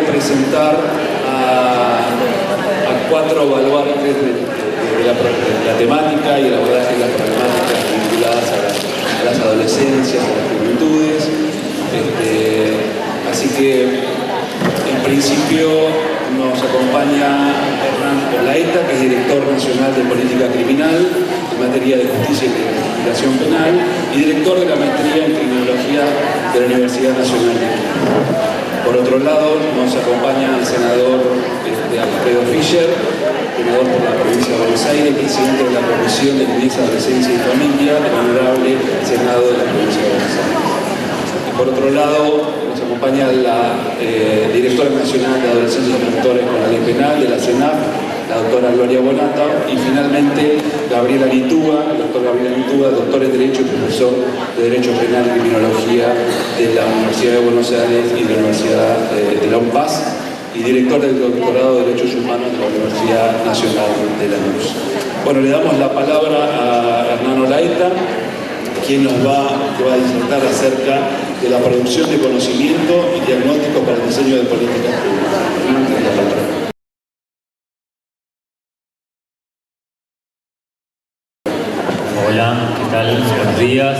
de presentar a 4 baluartes de la temática y el abordaje de las problemáticas vinculadas a las adolescencias, a las juventudes. Así que, en principio, nos acompaña Hernán Olaeta, que es director nacional de política criminal en materia de justicia y investigación penal y director de la maestría en criminología de la Universidad Nacional de Quilmes. Por otro lado, nos acompaña el senador Alfredo Fischer, senador por la provincia de Buenos Aires, presidente de la Comisión de Niñez, Adolescencia y Familia del Honorable Senado de la provincia de Buenos Aires. Y por otro lado, nos acompaña la directora nacional de adolescentes y menores con la ley penal de la CENAF, la doctora Gloria Bonata, y finalmente Gabriela Litúa, el doctor Gabriela Litúa, doctor en Derecho y profesor de Derecho Penal y Criminología de la Universidad de Buenos Aires y de la Universidad de la UNPAS, y director del doctorado de Derechos Humanos de la Universidad Nacional de La Luz. Bueno, le damos la palabra a Hernán Olaeta, quien va a disertar acerca de la producción de conocimiento y diagnóstico para el diseño de políticas públicas. Hernán, tiene la palabra. Hola, ¿qué tal? Buenos días.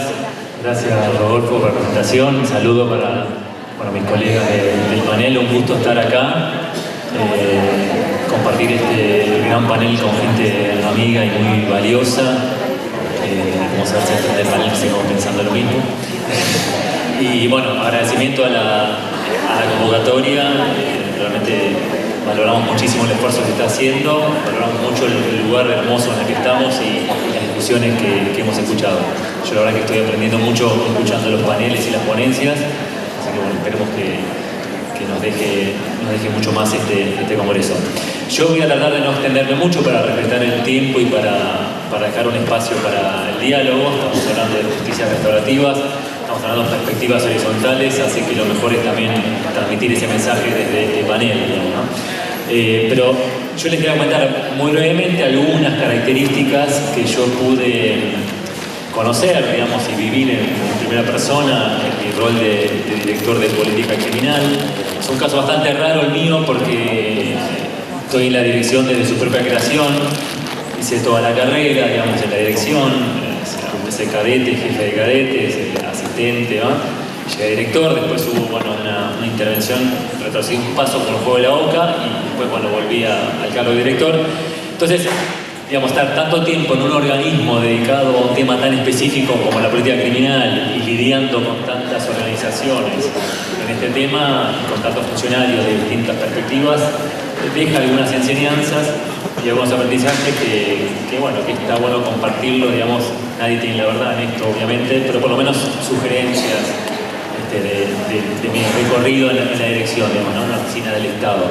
Gracias, Rodolfo, por la presentación. Un saludo para mis colegas del panel. Un gusto estar acá, compartir este gran panel con gente amiga y muy valiosa. Vamos a ver si al final del panel seguimos pensando lo mismo. Y bueno, agradecimiento a la convocatoria. Realmente valoramos muchísimo el esfuerzo que se está haciendo, valoramos mucho el lugar hermoso en el que estamos y las discusiones que hemos escuchado. Yo la verdad que estoy aprendiendo mucho escuchando los paneles y las ponencias, así que bueno, esperemos que nos deje mucho más este congreso. Yo voy a tratar de no extenderme mucho para respetar el tiempo y para dejar un espacio para el diálogo. Estamos hablando de justicias restaurativas, estamos hablando de perspectivas horizontales, así que lo mejor es también transmitir ese mensaje desde este panel, digamos, ¿no? Pero yo les quería comentar muy brevemente algunas características que yo pude conocer, digamos, y vivir en primera persona en mi rol de director de política criminal. Es un caso bastante raro el mío porque estoy en la dirección desde su propia creación, hice toda la carrera, digamos, en la dirección, empecé cadete, jefe de cadetes, asistente, ¿no? Llegué a director, después hubo una intervención, retrocedí un paso con el juego de la OCA y después volví al cargo de director. Entonces, digamos, estar tanto tiempo en un organismo dedicado a un tema tan específico como la política criminal y lidiando con tantas organizaciones en este tema, con tantos funcionarios de distintas perspectivas, deja algunas enseñanzas y algunos aprendizajes que está bueno compartirlo, digamos. Nadie tiene la verdad en esto, obviamente, pero por lo menos sugerencias de mi recorrido en la dirección, digamos, ¿no? En la oficina del Estado.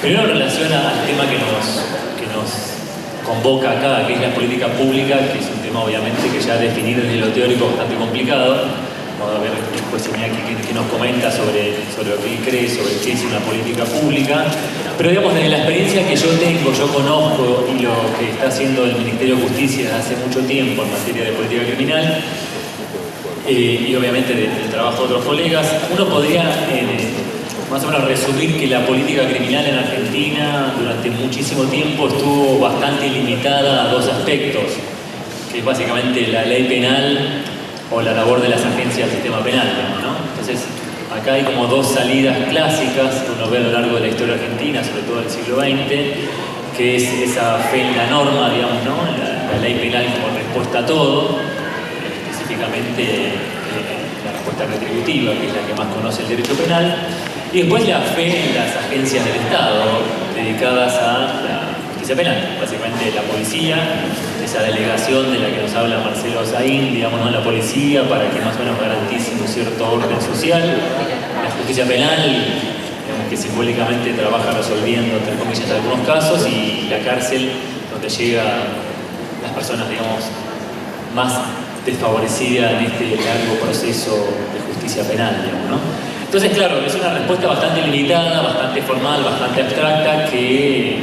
Primero, en relación al tema que nos convoca acá, que es la política pública, que es un tema obviamente que ya definir desde lo teórico es bastante complicado. Vamos a ver después Iñaki que nos comenta sobre lo que él cree, sobre qué es una política pública. Pero digamos, desde la experiencia que yo tengo, yo conozco y lo que está haciendo el Ministerio de Justicia desde hace mucho tiempo en materia de política criminal, y obviamente del trabajo de otros colegas, uno podría más o menos resumir que la política criminal en Argentina durante muchísimo tiempo estuvo bastante limitada a dos aspectos, que es básicamente la ley penal o la labor de las agencias del sistema penal, ¿no? Entonces, acá hay como dos salidas clásicas que uno ve a lo largo de la historia argentina, sobre todo del siglo XX, que es esa fe en la norma, digamos, ¿no? La ley penal como respuesta a todo, específicamente la respuesta retributiva, que es la que más conoce el derecho penal, y después la fe en las agencias del Estado dedicadas a la justicia penal, básicamente la policía, esa delegación de la que nos habla Marcelo Saín, digamos, ¿no? La policía para que más o menos garantice un cierto orden social, la justicia penal, digamos, que simbólicamente trabaja resolviendo, entre comillas, algunos casos, y la cárcel, donde llegan las personas, digamos, más desfavorecidas en este largo proceso de justicia penal, digamos, ¿no? Entonces, claro, es una respuesta bastante limitada, bastante formal, bastante abstracta, que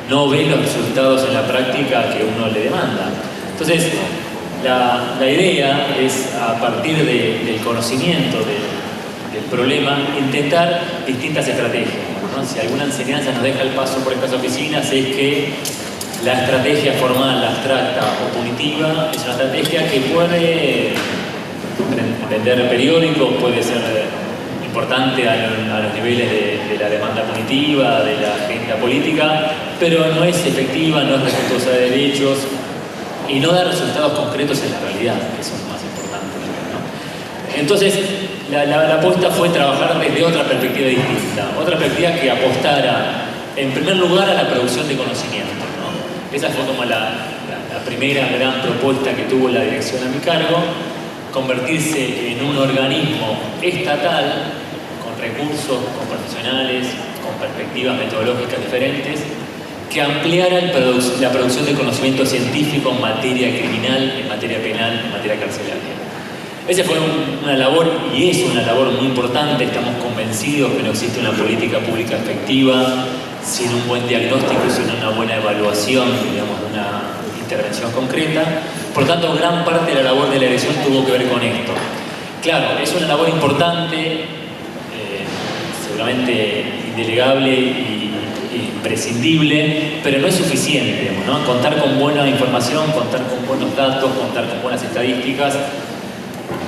no ve los resultados en la práctica que uno le demanda. Entonces, la idea es, a partir del conocimiento de problema, intentar distintas estrategias, ¿no? Si alguna enseñanza nos deja el paso por estas oficinas es que la estrategia formal, abstracta o punitiva es una estrategia que puede vender periódicos, puede ser importante a los niveles de la demanda punitiva, de la agenda política, pero no es efectiva, no es respetuosa de derechos y no da resultados concretos en la realidad, que eso es lo más importante, ¿no? Entonces, la apuesta fue trabajar desde otra perspectiva distinta, otra perspectiva que apostara, en primer lugar, a la producción de conocimiento, ¿no? Esa fue como la primera gran propuesta que tuvo la dirección a mi cargo, convertirse en un organismo estatal con recursos, con profesionales, con perspectivas metodológicas diferentes, que ampliara la producción de conocimiento científico en materia criminal, en materia penal, en materia carcelaria. Esa fue una labor, y es una labor muy importante. Estamos convencidos que no existe una política pública efectiva sin un buen diagnóstico y sin una buena evaluación, digamos, de una intervención concreta. Por tanto, gran parte de la labor de la dirección tuvo que ver con esto. Claro, es una labor importante, seguramente indelegable y imprescindible, pero no es suficiente, digamos, ¿no? Contar con buena información, contar con buenos datos, contar con buenas estadísticas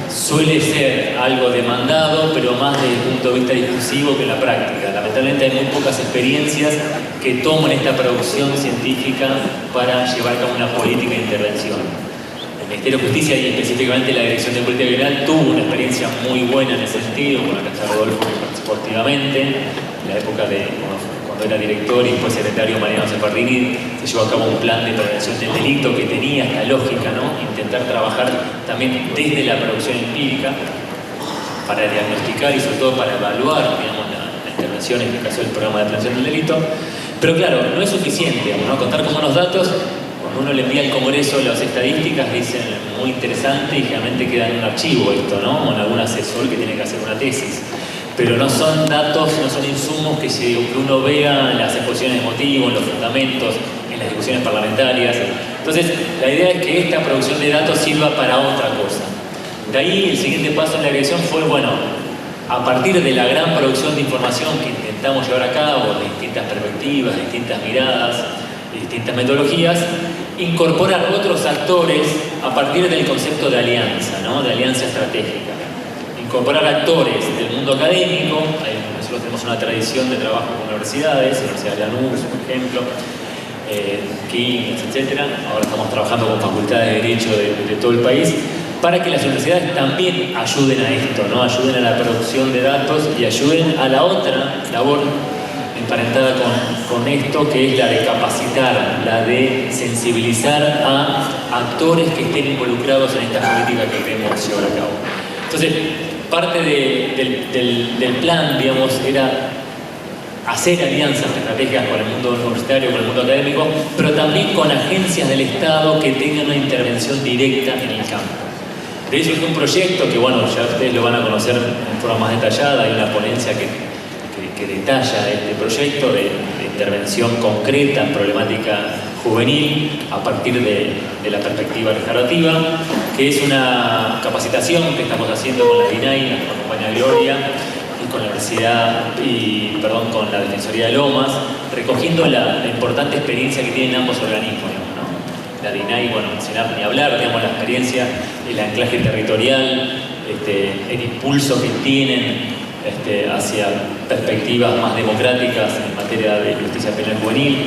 suele ser algo demandado, pero más desde el punto de vista discursivo que en la práctica. Lamentablemente hay muy pocas experiencias que toman esta producción científica para llevar a cabo una política de intervención. El Ministerio de Justicia y específicamente la Dirección de Política Criminal tuvo una experiencia muy buena en ese sentido, con la que hasta Rodolfo participó activamente, en la época de cuando era director y después secretario Mariano Ceparrini, se llevó a cabo un plan de prevención del delito que tenía esta lógica, ¿no? Intentar trabajar también desde la producción empírica para diagnosticar y sobre todo para evaluar, digamos, la intervención, en este caso el programa de prevención del delito. Pero claro, no es suficiente, digamos, ¿no? Contar con unos datos. Cuando uno le envía al Congreso las estadísticas, dicen muy interesante y generalmente queda en un archivo esto, ¿no? O en algún asesor que tiene que hacer una tesis. Pero no son datos, no son insumos que uno vea en las exposiciones de motivos, en los fundamentos, en las discusiones parlamentarias. Entonces, la idea es que esta producción de datos sirva para otra cosa. De ahí, el siguiente paso en la dirección fue, bueno, a partir de la gran producción de información que intentamos llevar a cabo, de distintas perspectivas, distintas miradas, distintas metodologías, incorporar otros actores a partir del concepto de alianza, ¿no? De alianza estratégica. Incorporar actores del mundo académico. Nosotros tenemos una tradición de trabajo con universidades, Universidad de Lanús, por ejemplo, Quilmes, etc. Ahora estamos trabajando con facultades de Derecho de todo el país, para que las universidades también ayuden a esto, ¿no? Ayuden a la producción de datos y ayuden a la otra labor emparentada con esto, que es la de capacitar, la de sensibilizar a actores que estén involucrados en esta política que queremos llevar a cabo. Entonces, parte del plan, digamos, era hacer alianzas estratégicas con el mundo universitario, con el mundo académico, pero también con agencias del Estado que tengan una intervención directa en el campo. De hecho, es un proyecto que, bueno, ya ustedes lo van a conocer en forma más detallada. Hay una ponencia que detalla este proyecto de intervención concreta en problemática juvenil a partir de la perspectiva restaurativa, que es una capacitación que estamos haciendo con la DINAI, nos acompaña Gloria, y con la Universidad, con la Defensoría de Lomas, recogiendo la importante experiencia que tienen ambos organismos, digamos, ¿no? La DINAI, bueno, ni hablar, digamos, la experiencia, el anclaje territorial, el impulso que tienen hacia perspectivas más democráticas en materia de justicia penal juvenil,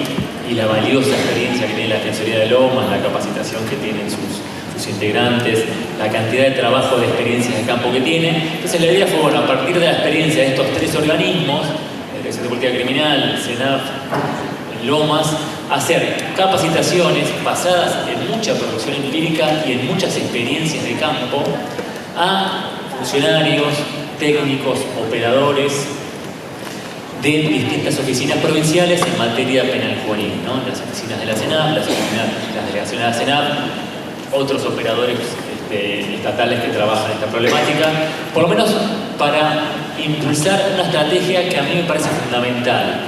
y la valiosa experiencia que tiene la Defensoría de Lomas, la capacitación que tienen sus integrantes, la cantidad de trabajo, de experiencias de campo que tienen. Entonces la idea fue, bueno, a partir de la experiencia de estos tres organismos, la Dirección de Política Criminal, CENAF, Lomas, hacer capacitaciones basadas en mucha producción empírica y en muchas experiencias de campo a funcionarios, técnicos, operadores de distintas oficinas provinciales en materia penal juvenil, ¿no? Las oficinas de la CENAF, las delegaciones de la CENAF, otros operadores estatales que trabajan en esta problemática, por lo menos para impulsar una estrategia que a mí me parece fundamental.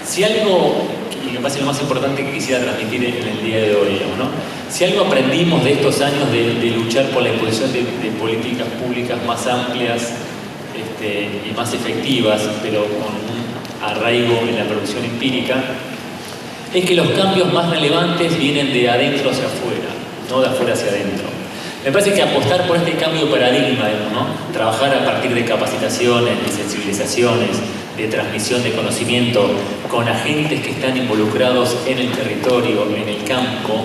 Si algo, y me parece lo más importante que quisiera transmitir en el día de hoy, ¿no? Si algo aprendimos de estos años de luchar por la imposición de políticas públicas más amplias, y más efectivas, pero con un arraigo en la producción empírica, es que los cambios más relevantes vienen de adentro hacia afuera, no de afuera hacia adentro. Me parece que apostar por este cambio de paradigma, ¿no? Trabajar a partir de capacitaciones, de sensibilizaciones, de transmisión de conocimiento con agentes que están involucrados en el territorio, en el campo,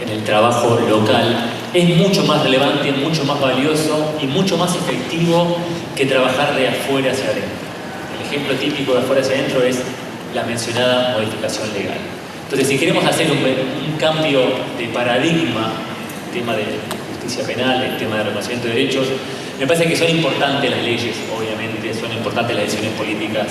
en el trabajo local, es mucho más relevante, mucho más valioso y mucho más efectivo que trabajar de afuera hacia adentro. El ejemplo típico de afuera hacia adentro es la mencionada modificación legal. Entonces, si queremos hacer un cambio de paradigma, el tema de justicia penal, el tema de reconocimiento de derechos, me parece que son importantes las leyes, obviamente, son importantes las decisiones políticas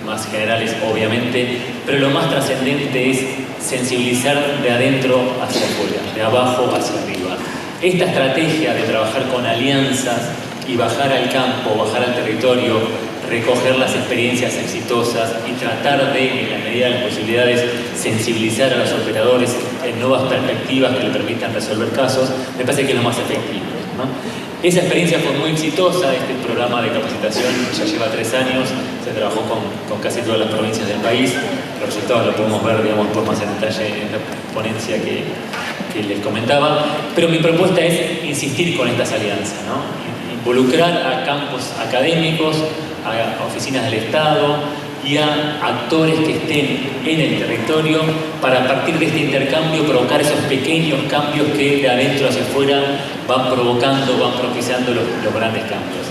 más generales, obviamente, pero lo más trascendente es sensibilizar de adentro hacia afuera, de abajo hacia arriba. Esta estrategia de trabajar con alianzas y bajar al campo, bajar al territorio, recoger las experiencias exitosas y tratar de, en la medida de las posibilidades, sensibilizar a los operadores en nuevas perspectivas que le permitan resolver casos, me parece que es lo más efectivo, ¿no? Esa experiencia fue muy exitosa, este programa de capacitación ya lleva 3 años, se trabajó con casi todas las provincias del país, los resultados los podemos ver, digamos, por más en detalle en la ponencia que les comentaba, pero mi propuesta es insistir con estas alianzas, ¿no? Involucrar a campos académicos, a oficinas del Estado y a actores que estén en el territorio para, a partir de este intercambio, provocar esos pequeños cambios que de adentro hacia afuera van provocando, van propiciando los grandes cambios.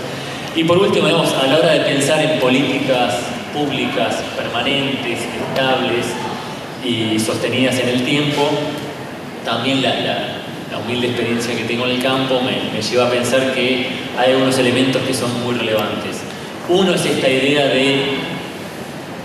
Y por último, digamos, a la hora de pensar en políticas públicas permanentes, estables y sostenidas en el tiempo, también la humilde experiencia que tengo en el campo me lleva a pensar que hay algunos elementos que son muy relevantes. Uno es esta idea de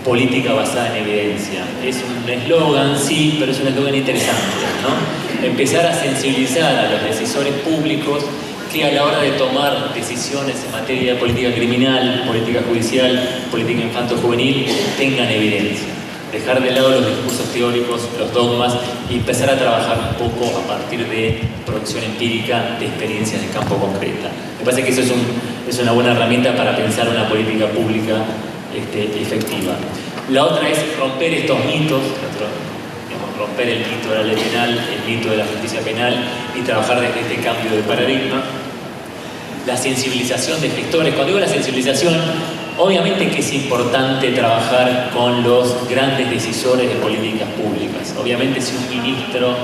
política basada en evidencia. Es un eslogan, sí, pero es un eslogan interesante, ¿no? Empezar a sensibilizar a los decisores públicos que a la hora de tomar decisiones en materia de política criminal, política judicial, política infanto-juvenil, tengan evidencia. Dejar de lado los discursos teóricos, los dogmas y empezar a trabajar un poco a partir de producción empírica, de experiencias de campo concreta. Me parece que eso es una buena herramienta para pensar una política pública efectiva. La otra es romper estos mitos, romper el mito de la ley penal, el mito de la justicia penal y trabajar desde este cambio de paradigma. La sensibilización de gestores. Cuando digo la sensibilización, obviamente que es importante trabajar con los grandes decisores de políticas públicas. Obviamente si un ministro,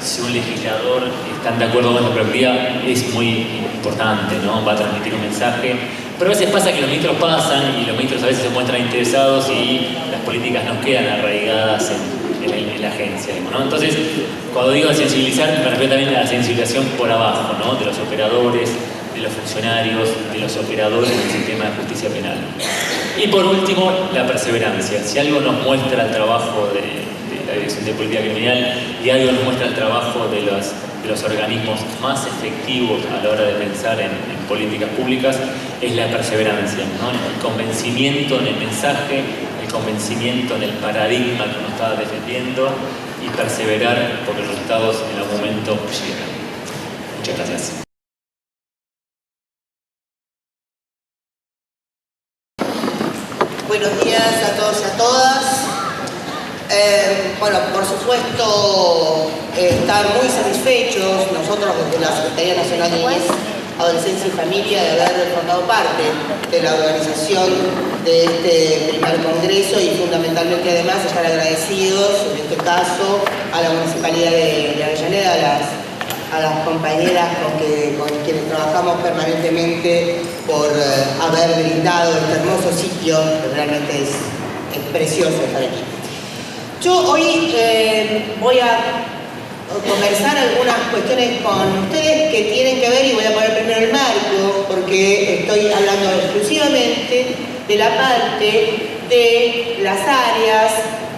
si un legislador están de acuerdo con esta perspectiva, es muy importante, ¿no? Va a transmitir un mensaje. Pero a veces pasa que los ministros pasan y los ministros a veces se muestran interesados y las políticas nos quedan arraigadas en la agencia, ¿no? Entonces, cuando digo sensibilizar, me refiero también a la sensibilización por abajo, ¿no? De los operadores, de los funcionarios, de los operadores del sistema de justicia penal. Y por último, la perseverancia. Si algo nos muestra el trabajo de la Dirección de Política Criminal y algo nos muestra el trabajo de los organismos más efectivos a la hora de pensar en políticas públicas, es la perseverancia, ¿no? El convencimiento en el mensaje, el convencimiento en el paradigma que uno está defendiendo y perseverar porque los resultados en algún momento llegan. Muchas gracias. Buenos días a todos y a todas. Bueno, por supuesto, estar muy satisfechos nosotros desde la Secretaría Nacional de Niñez, Adolescencia y Familia de haber formado parte de la organización de este primer congreso y fundamentalmente además estar agradecidos, en este caso, a la Municipalidad de Avellaneda, a las compañeras con quienes trabajamos permanentemente por haber brindado este hermoso sitio, que realmente es precioso estar aquí. Yo hoy voy a conversar algunas cuestiones con ustedes que tienen que ver, y voy a poner primero el marco, porque estoy hablando exclusivamente de la parte de las áreas,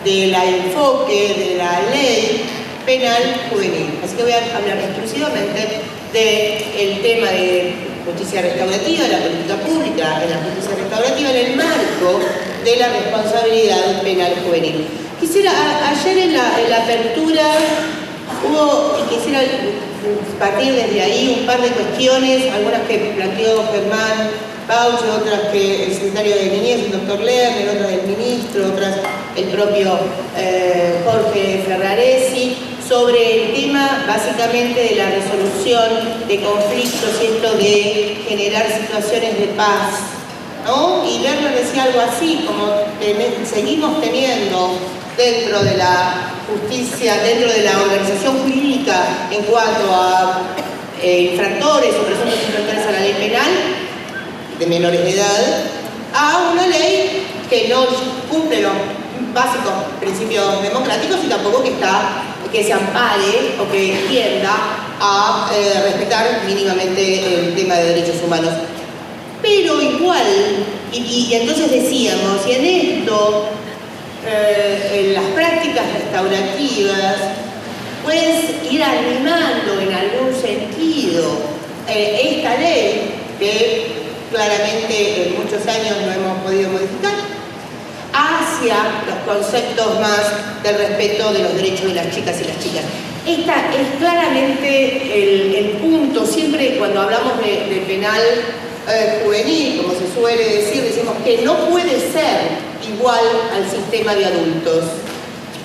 del enfoque de la ley penal juvenil. Así que voy a hablar exclusivamente del tema de justicia restaurativa, de la política pública en la justicia restaurativa en el marco de la responsabilidad penal juvenil. Quisiera, ayer en la apertura quisiera partir desde ahí un par de cuestiones, algunas que planteó Germán Bauche, otras que el secretario de Niñez, el doctor Lerner, otras del ministro, otras el propio Jorge Ferraresi, sobre el tema básicamente de la resolución de conflictos y esto de generar situaciones de paz, ¿no? Y Lerner decía algo así, como seguimos teniendo dentro de la justicia, dentro de la organización jurídica en cuanto a infractores o presuntos infractores a la ley penal de menores de edad, a una ley que no cumple los básicos principios democráticos y tampoco que se ampare o que tienda a respetar mínimamente el tema de derechos humanos. Pero igual, y entonces decíamos, y en esto, en las prácticas restaurativas, puedes ir animando en algún sentido esta ley que claramente en muchos años no hemos podido modificar, hacia los conceptos más del respeto de los derechos de las chicas y las chicas. Esta es claramente el punto, siempre cuando hablamos de penal juvenil, como se suele decir, decimos que no puede ser igual al sistema de adultos.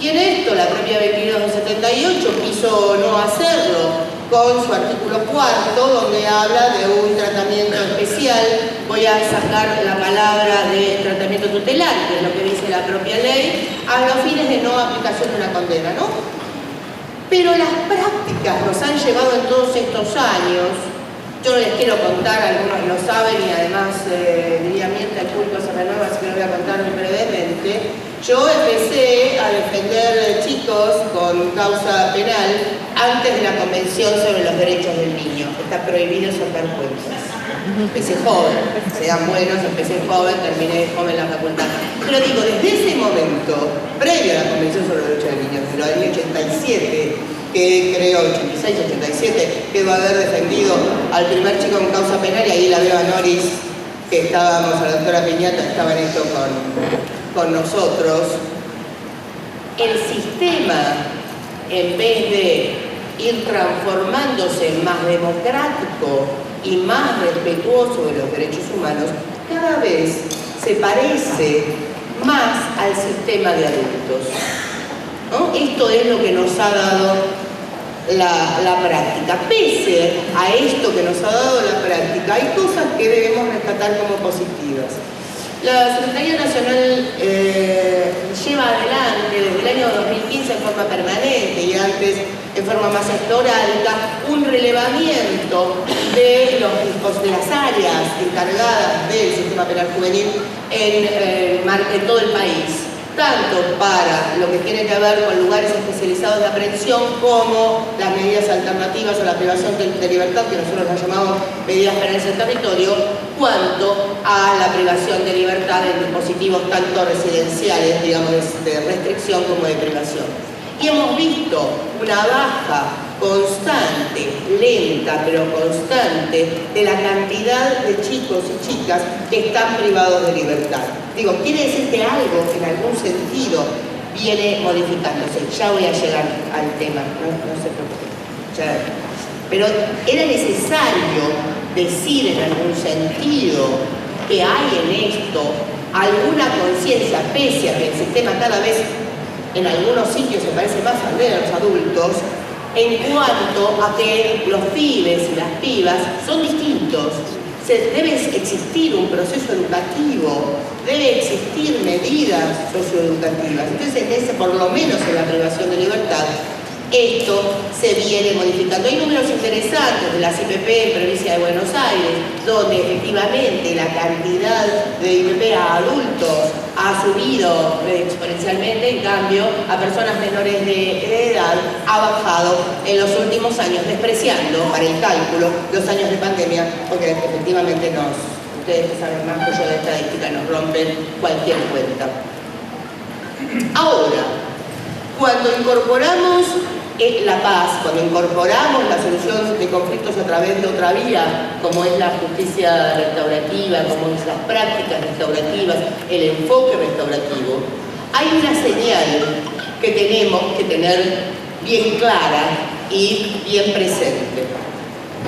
Y en esto la propia 2278 quiso no hacerlo, con su artículo 4, donde habla de un tratamiento especial. Voy a sacar la palabra de tratamiento tutelar, que es lo que dice la propia ley, a los fines de no aplicación de una condena, ¿no? Pero las prácticas nos han llevado en todos estos años, yo no les quiero contar, algunos lo saben y además diría mientras el público se renueva, así que lo voy a contar muy brevemente. Yo empecé a defender chicos con causa penal antes de la Convención sobre los Derechos del Niño. Está prohibido sacar cuentas. Empecé joven, sean buenos, empecé joven, terminé joven la facultad. Pero digo, desde ese momento, previo a la Convención sobre los Derechos del Niño, desde el año 87, que creo 86, 87, que va a haber defendido al primer chico con causa penal, y ahí la veo a Noris, que estábamos, a la doctora Piñata, estaba en esto con nosotros. El sistema, en vez de ir transformándose en más democrático y más respetuoso de los derechos humanos, cada vez se parece más al sistema de adultos, ¿no? Esto es lo que nos ha dado la práctica. Pese a esto que nos ha dado la práctica, hay cosas que debemos rescatar como positivas. La Secretaría Nacional lleva adelante desde el año 2015 en forma permanente y antes en forma más esporádica un relevamiento de las áreas encargadas del sistema penal juvenil en todo el país, tanto para lo que tiene que ver con lugares especializados de aprehensión como las medidas alternativas o la privación de libertad, que nosotros las llamamos medidas penales en territorio, cuanto a la privación de libertad en dispositivos tanto residenciales, digamos, de restricción como de privación. Y hemos visto una baja constante, lenta pero constante, de la cantidad de chicos y chicas que están privados de libertad. Digo, quiere decir que algo en algún sentido viene modificándose. Ya voy a llegar al tema, no se preocupen. Pero era necesario decir en algún sentido que hay en esto alguna conciencia, pese a que el sistema cada vez en algunos sitios se parece más al de los adultos, en cuanto a que los pibes y las pibas son distintos. Debe existir un proceso educativo, debe existir medidas socioeducativas. Entonces, por lo menos en la privación de libertad, esto se viene modificando. Hay números interesantes de la CIPP en provincia de Buenos Aires, donde efectivamente la cantidad de IPP a adultos ha subido exponencialmente, en cambio a personas menores de edad ha bajado en los últimos años, despreciando para el cálculo los años de pandemia, porque efectivamente ustedes que saben más que yo de estadística, nos rompen cualquier cuenta. Ahora, cuando incorporamos la paz, cuando incorporamos la solución de conflictos a través de otra vía, como es la justicia restaurativa, como es las prácticas restaurativas, el enfoque restaurativo, hay una señal que tenemos que tener bien clara y bien presente.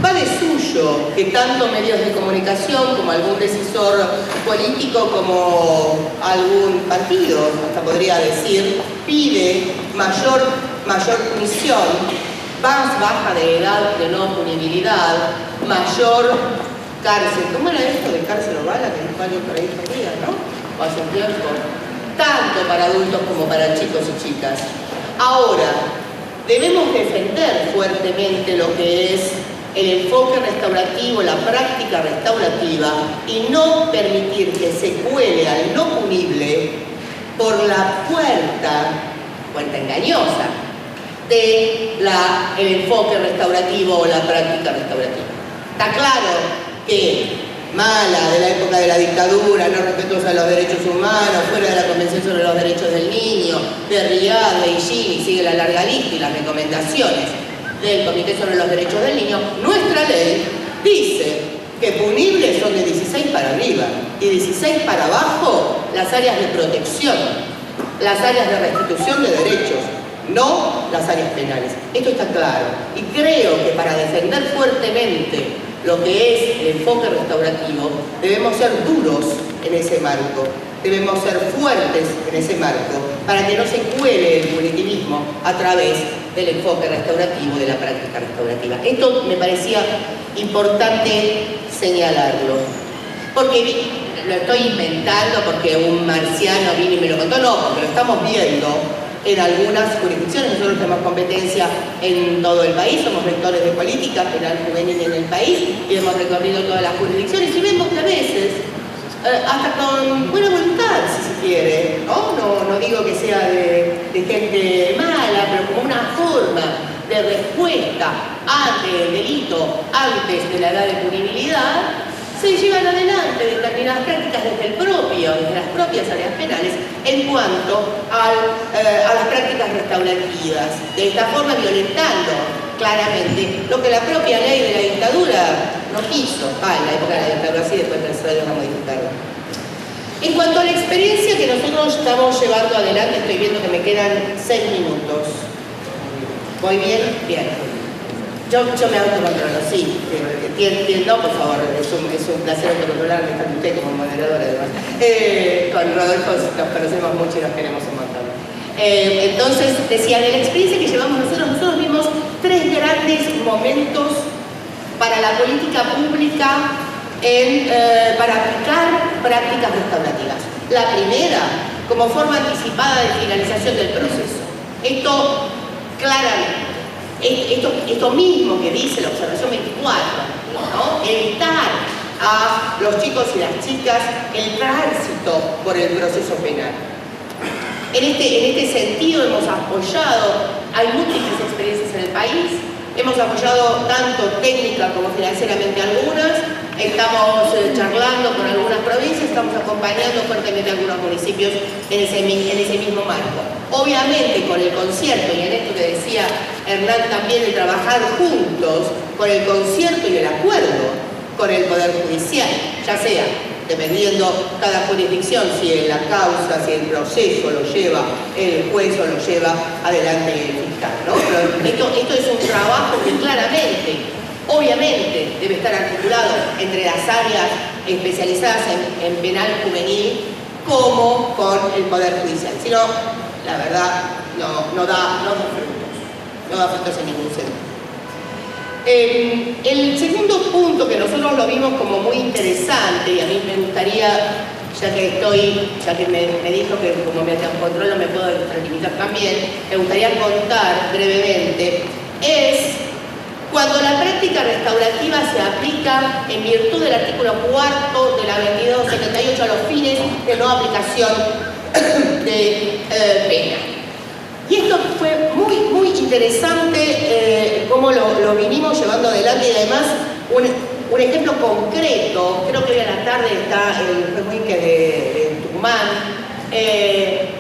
va de suyo que tanto medios de comunicación como algún decisor político como algún partido, hasta podría decir, pide mayor punición, más baja de edad de no punibilidad, mayor cárcel. ¿Cómo era esto de cárcel o bala que dijo alguien por ahí estos días, no? O hace un tiempo. Tanto para adultos como para chicos y chicas. Ahora, debemos defender fuertemente lo que es el enfoque restaurativo, la práctica restaurativa y no permitir que se cuele al no punible por la puerta engañosa del enfoque restaurativo o la práctica restaurativa. Está claro que mala de la época de la dictadura, no respetuosa de los derechos humanos, fuera de la Convención sobre los Derechos del Niño, de Riyadh, Beijing, y sigue la larga lista y las recomendaciones del Comité sobre los Derechos del Niño, nuestra ley dice que punibles son de 16 para arriba y 16 para abajo las áreas de protección, las áreas de restitución de derechos, no las áreas penales. Esto está claro. Y creo que para defender fuertemente lo que es el enfoque restaurativo, debemos ser duros en ese marco, debemos ser fuertes en ese marco, para que no se cuele el punitivismo a través del enfoque restaurativo, de la práctica restaurativa. Esto me parecía importante señalarlo, porque lo estoy inventando porque un marciano vino y me lo contó, no, porque lo estamos viendo en algunas jurisdicciones. Nosotros tenemos competencia en todo el país, somos rectores de política penal juvenil en el país y hemos recorrido todas las jurisdicciones y vemos que a veces, hasta con buena voluntad, si se quiere, no digo que sea de gente mala, pero como una forma de respuesta ante el delito, antes de la edad de punibilidad, se llevan adelante determinadas prácticas desde las propias áreas penales en cuanto a las prácticas restaurativas, de esta forma violentando claramente lo que la propia ley de la dictadura no quiso, en la época de la dictadura sí, después tercero a modificarla. En cuanto a la experiencia que nosotros estamos llevando adelante, estoy viendo que me quedan 6 minutos. ¿Voy bien? Bien. Yo me autocontrolo, sí, entiendo, por favor, es un placer autocontrolarme, está usted como moderadora además. Con Rodolfo nos conocemos mucho y nos queremos un montón. Entonces, decía, de la experiencia que llevamos nosotros vimos 3 grandes momentos para la política pública para aplicar prácticas restaurativas. La primera, como forma anticipada de finalización del proceso. Esto claramente. Esto mismo que dice la observación 24, ¿no? Evitar a los chicos y las chicas el tránsito por el proceso penal. En este sentido hemos apoyado, hay múltiples experiencias en el país, hemos apoyado tanto técnica como financieramente algunas, estamos charlando con algunas provincias, estamos acompañando fuertemente a algunos municipios en ese mismo marco. Obviamente con el concierto, y en esto que decía Hernán también, de trabajar juntos con el concierto y el acuerdo con el Poder Judicial, ya sea dependiendo cada jurisdicción, si en la causa, si el proceso lo lleva el juez o lo lleva adelante el fiscal, ¿no? Pero esto es un trabajo que claramente, obviamente, debe estar articulado entre las áreas especializadas en penal juvenil como con el Poder Judicial. Si no, la verdad, no da frutos en ningún sentido. El segundo punto que nosotros lo vimos como muy interesante, y a mí me gustaría, ya que me dijo que como me autocontrolo me puedo extralimitar también, me gustaría contar brevemente, es cuando la práctica restaurativa se aplica en virtud del artículo 4 de la 2278 a los fines de no aplicación de pena. Y esto fue muy interesante cómo lo vinimos llevando adelante, y además un ejemplo concreto, creo que hoy a la tarde está el juez Muínquez de Tucumán,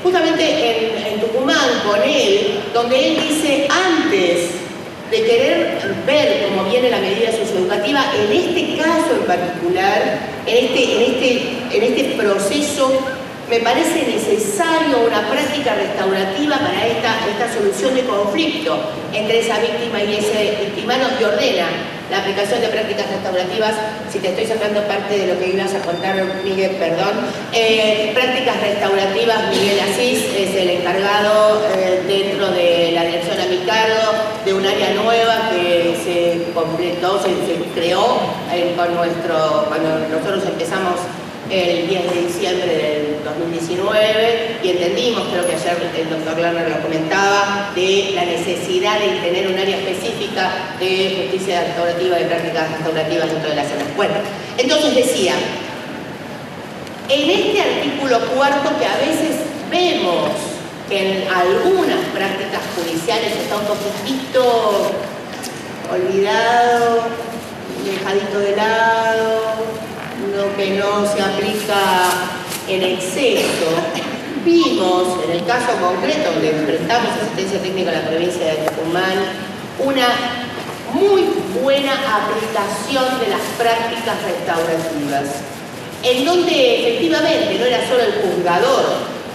justamente en Tucumán con él, donde él dice, antes de querer ver cómo viene la medida socioeducativa, en este caso en particular, en este proceso, me parece necesario una práctica restaurativa para esta solución de conflicto entre esa víctima y ese victimario, que ordena la aplicación de prácticas restaurativas, si te estoy sacando parte de lo que ibas a contar, Miguel, perdón. Prácticas restaurativas, Miguel Asís es el encargado dentro de la dirección a mi cargo de un área nueva que se completó, se creó cuando nosotros empezamos el 10 de diciembre del 2019 y entendimos, creo que ayer el doctor Lerner lo comentaba, de la necesidad de tener un área específica de justicia restaurativa, de prácticas restaurativas dentro de la zona. Bueno, entonces decía, en este artículo 4 que a veces vemos que en algunas prácticas judiciales está un poquitito olvidado, dejadito de lado, lo que no se aplica en exceso. Vimos, en el caso concreto donde prestamos asistencia técnica a la provincia de Tucumán, una muy buena aplicación de las prácticas restaurativas, en donde efectivamente no era solo el juzgador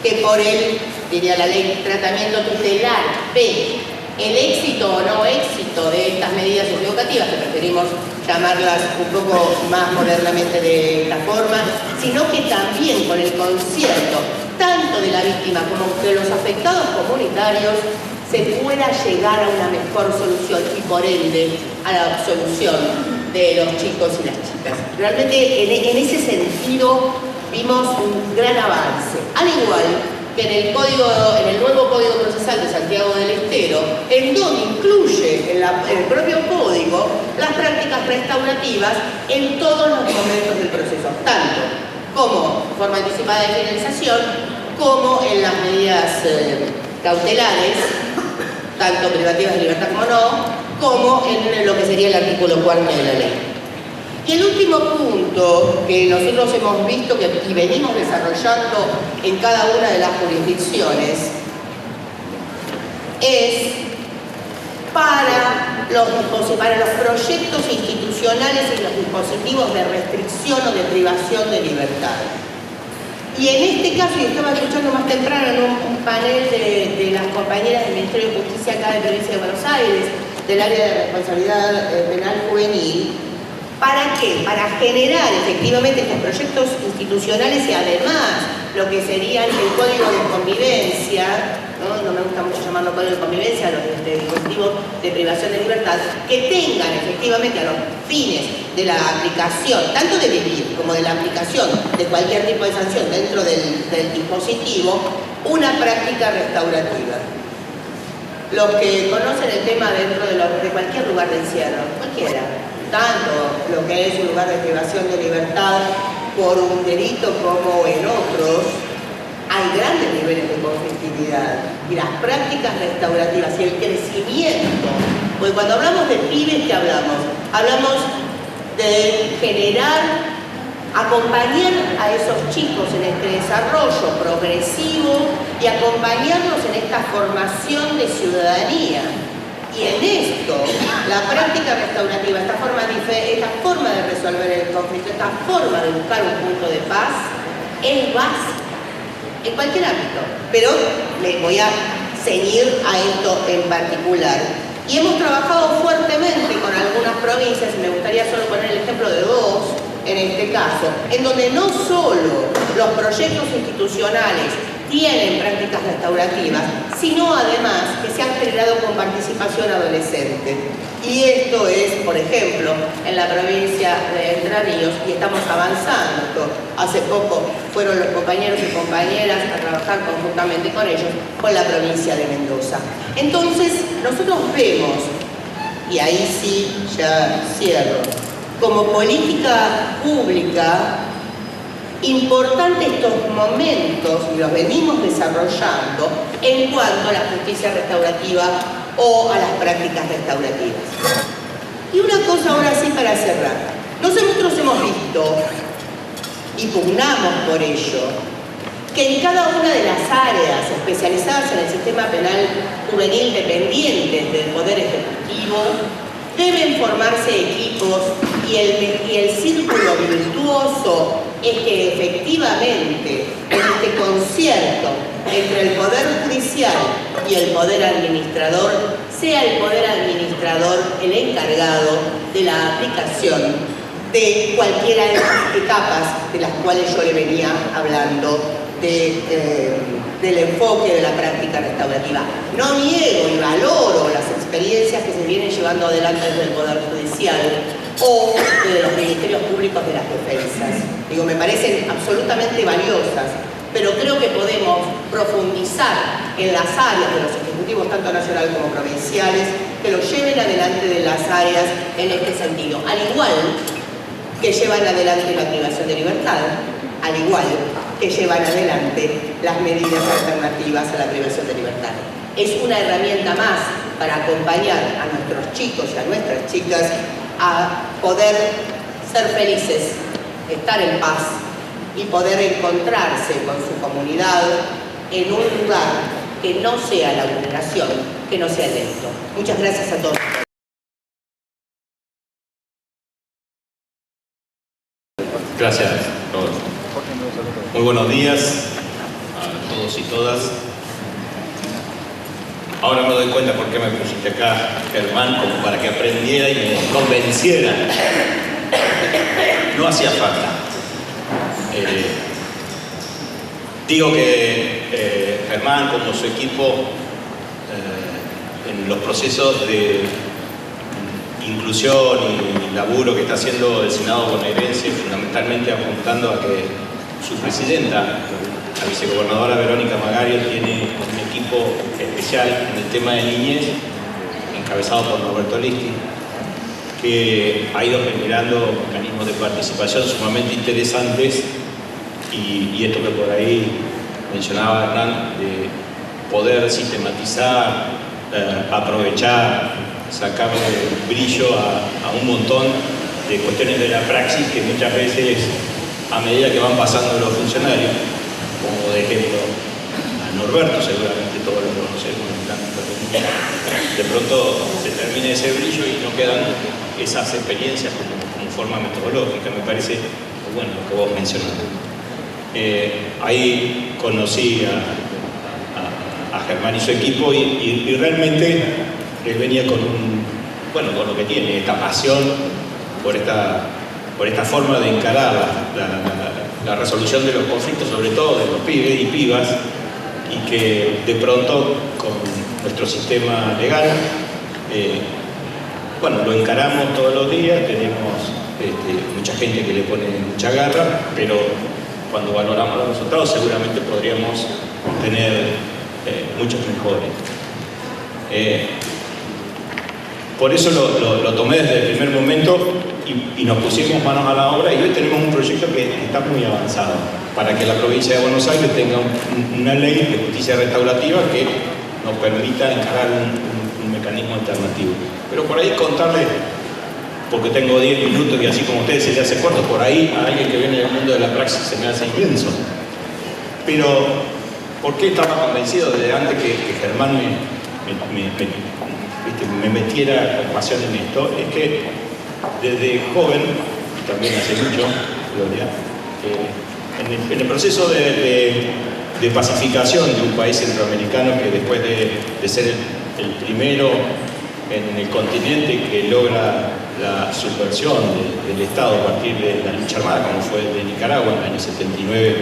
que por el, diría la ley, tratamiento tutelar ve el éxito o no éxito de estas medidas educativas, que preferimos llamarlas un poco más modernamente de esta forma, sino que también con el concierto tanto de la víctima como de los afectados comunitarios se pueda llegar a una mejor solución y por ende a la absolución de los chicos y las chicas. Realmente en ese sentido vimos un gran avance, al igual que en el nuevo Código Procesal de Santiago del Estero, en donde incluye en el propio código las prácticas restaurativas en todos los momentos del proceso, tanto como forma anticipada de finalización, como en las medidas cautelares, tanto privativas de libertad como no, como en lo que sería el artículo 4 de la ley. Y el último punto que nosotros hemos visto y venimos desarrollando en cada una de las jurisdicciones es para los proyectos institucionales y los dispositivos de restricción o de privación de libertad. Y en este caso, y estaba escuchando más temprano en un panel de las compañeras del Ministerio de Justicia acá de la Provincia de Buenos Aires, del área de responsabilidad penal juvenil. ¿Para qué? Para generar efectivamente estos proyectos institucionales y además lo que serían el código de convivencia, no me gusta mucho llamarlo código de convivencia, los dispositivos de privación de libertad, que tengan efectivamente a los fines de la aplicación, tanto de vivir como de la aplicación de cualquier tipo de sanción dentro del dispositivo, una práctica restaurativa. Los que conocen el tema dentro de cualquier lugar de encierro, cualquiera, tanto lo que es un lugar de privación de libertad por un delito como en otros, hay grandes niveles de conflictividad y las prácticas restaurativas y el crecimiento, porque cuando hablamos de pibes, ¿qué hablamos? Hablamos de generar, acompañar a esos chicos en este desarrollo progresivo y acompañarlos en esta formación de ciudadanía. Y en esto, la práctica restaurativa, esta forma de resolver el conflicto, esta forma de buscar un punto de paz, es básica en cualquier ámbito. Pero me voy a ceñir a esto en particular. Y hemos trabajado fuertemente con algunas provincias, y me gustaría solo poner el ejemplo de dos, en este caso, en donde no solo los proyectos institucionales tienen prácticas restaurativas, sino además que se han generado con participación adolescente. Y esto es, por ejemplo, en la provincia de Entre Ríos, y estamos avanzando. Hace poco fueron los compañeros y compañeras a trabajar conjuntamente con ellos, con la provincia de Mendoza. Entonces, nosotros vemos, y ahí sí ya cierro, como política pública, importante estos momentos, y los venimos desarrollando, en cuanto a la justicia restaurativa o a las prácticas restaurativas. Y una cosa ahora sí para cerrar. Nosotros hemos visto, y pugnamos por ello, que en cada una de las áreas especializadas en el sistema penal juvenil dependientes del Poder Ejecutivo, deben formarse equipos y el círculo virtuoso es que efectivamente en este concierto entre el Poder Judicial y el Poder Administrador, sea el Poder Administrador el encargado de la aplicación de cualquiera de las etapas de las cuales yo le venía hablando del enfoque de la práctica restaurativa. No niego y valoro las experiencias que se vienen llevando adelante desde el Poder Judicial o de los ministerios públicos de las defensas. Digo, me parecen absolutamente valiosas, pero creo que podemos profundizar en las áreas de los ejecutivos, tanto nacionales como provinciales, que lo lleven adelante de las áreas en este sentido. Al igual que llevan adelante la privación de libertad, al igual que llevan adelante las medidas alternativas a la privación de libertad. Es una herramienta más para acompañar a nuestros chicos y a nuestras chicas a poder ser felices, estar en paz y poder encontrarse con su comunidad en un lugar que no sea la vulneración, que no sea el delito. Muchas gracias a todos. Gracias a todos. Muy buenos días a todos y todas. Ahora me doy cuenta por qué me pusiste acá, Germán, como para que aprendiera y me convenciera. No hacía falta. Digo que Germán, como su equipo, en los procesos de inclusión y laburo que está haciendo el Senado bonaerense, fundamentalmente apuntando a que su presidenta, la vicegobernadora Verónica Magario, tiene un equipo especial en el tema de niñez, encabezado por Norberto Listi, que ha ido generando mecanismos de participación sumamente interesantes y esto que por ahí mencionaba Hernán, de poder sistematizar, aprovechar, sacarle brillo a un montón de cuestiones de la praxis que muchas veces, a medida que van pasando los funcionarios, como de ejemplo a Norberto, seguramente todos lo conocemos en el ámbito de de pronto se termina ese brillo y no quedan esas experiencias como forma metodológica. Me parece muy bueno lo que vos mencionaste. Ahí conocí a Germán y su equipo y realmente él venía con con lo que tiene, esta pasión por esta forma de encarar la resolución de los conflictos, sobre todo de los pibes y pibas, y que de pronto con nuestro sistema legal, lo encaramos todos los días, tenemos mucha gente que le pone mucha garra, pero cuando valoramos los resultados seguramente podríamos tener muchos mejores. Por eso lo tomé desde el primer momento y nos pusimos manos a la obra, y hoy tenemos un proyecto que está muy avanzado para que la provincia de Buenos Aires tenga una ley de justicia restaurativa que nos permita encarar un mecanismo alternativo. Pero por ahí contarles, porque tengo 10 minutos y así como ustedes se le hace corto, por ahí a alguien que viene del mundo de la praxis se me hace inmenso. Pero, ¿por qué estaba convencido desde antes que Germán me metiera con pasión en esto? Es que desde joven, y también hace mucho, Gloria, en el proceso de pacificación de un país centroamericano que después de ser el primero en el continente que logra la subversión del Estado a partir de la lucha armada, como fue el de Nicaragua en el año 79,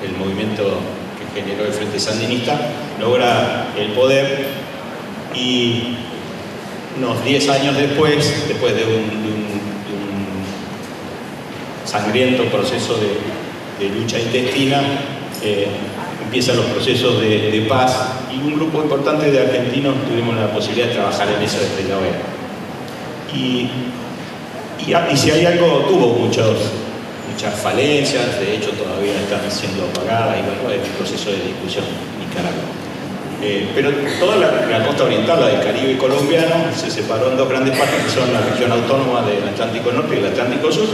el movimiento que generó el Frente Sandinista, logra el poder, y unos 10 años después de un sangriento proceso de lucha intestina, empiezan los procesos de paz, y un grupo importante de argentinos tuvimos la posibilidad de trabajar en eso desde la OEA. Y si hay algo, tuvo muchas falencias, de hecho todavía están siendo apagadas, y bueno, es un proceso de discusión en Nicaragua. Pero toda la costa oriental, la del Caribe colombiano, se separó en dos grandes partes, que son la región autónoma del Atlántico Norte y el Atlántico Sur,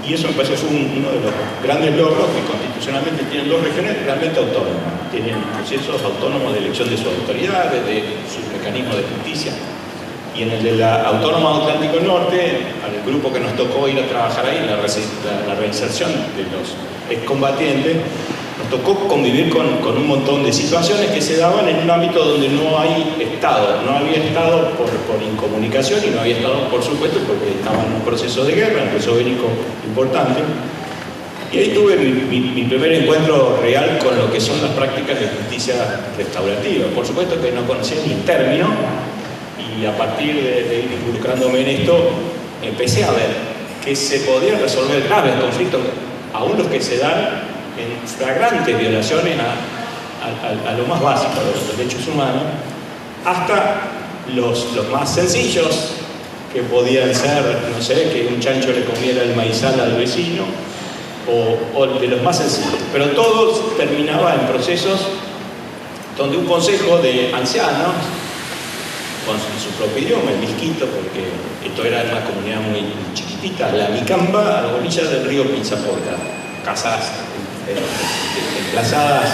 y eso me parece fue uno de los grandes logros, que constitucionalmente tienen dos regiones realmente autónomas, tienen procesos autónomos de elección de sus autoridades, de sus mecanismos de justicia. Y en el de la Autónoma Atlántico Norte, al grupo que nos tocó ir a trabajar ahí, la reinserción de los excombatientes, nos tocó convivir con un montón de situaciones que se daban en un ámbito donde no hay Estado. No había Estado por incomunicación y no había Estado, por supuesto, porque estaba en un proceso de guerra, un proceso bélico importante. Y ahí tuve mi primer encuentro real con lo que son las prácticas de justicia restaurativa. Por supuesto que no conocía ni el término, y a partir de ir involucrándome en esto, empecé a ver que se podían resolver graves conflictos, aún los que se dan en flagrantes violaciones a lo más básico de los derechos humanos, hasta los más sencillos, que podían ser, no sé, que un chancho le comiera el maizal al vecino, o de los más sencillos. Pero todo terminaba en procesos donde un consejo de ancianos, con su propio idioma, el misquito, porque esto era una comunidad muy chiquitita, la Micamba, a la orilla del río Pinzaporca, casas emplazadas,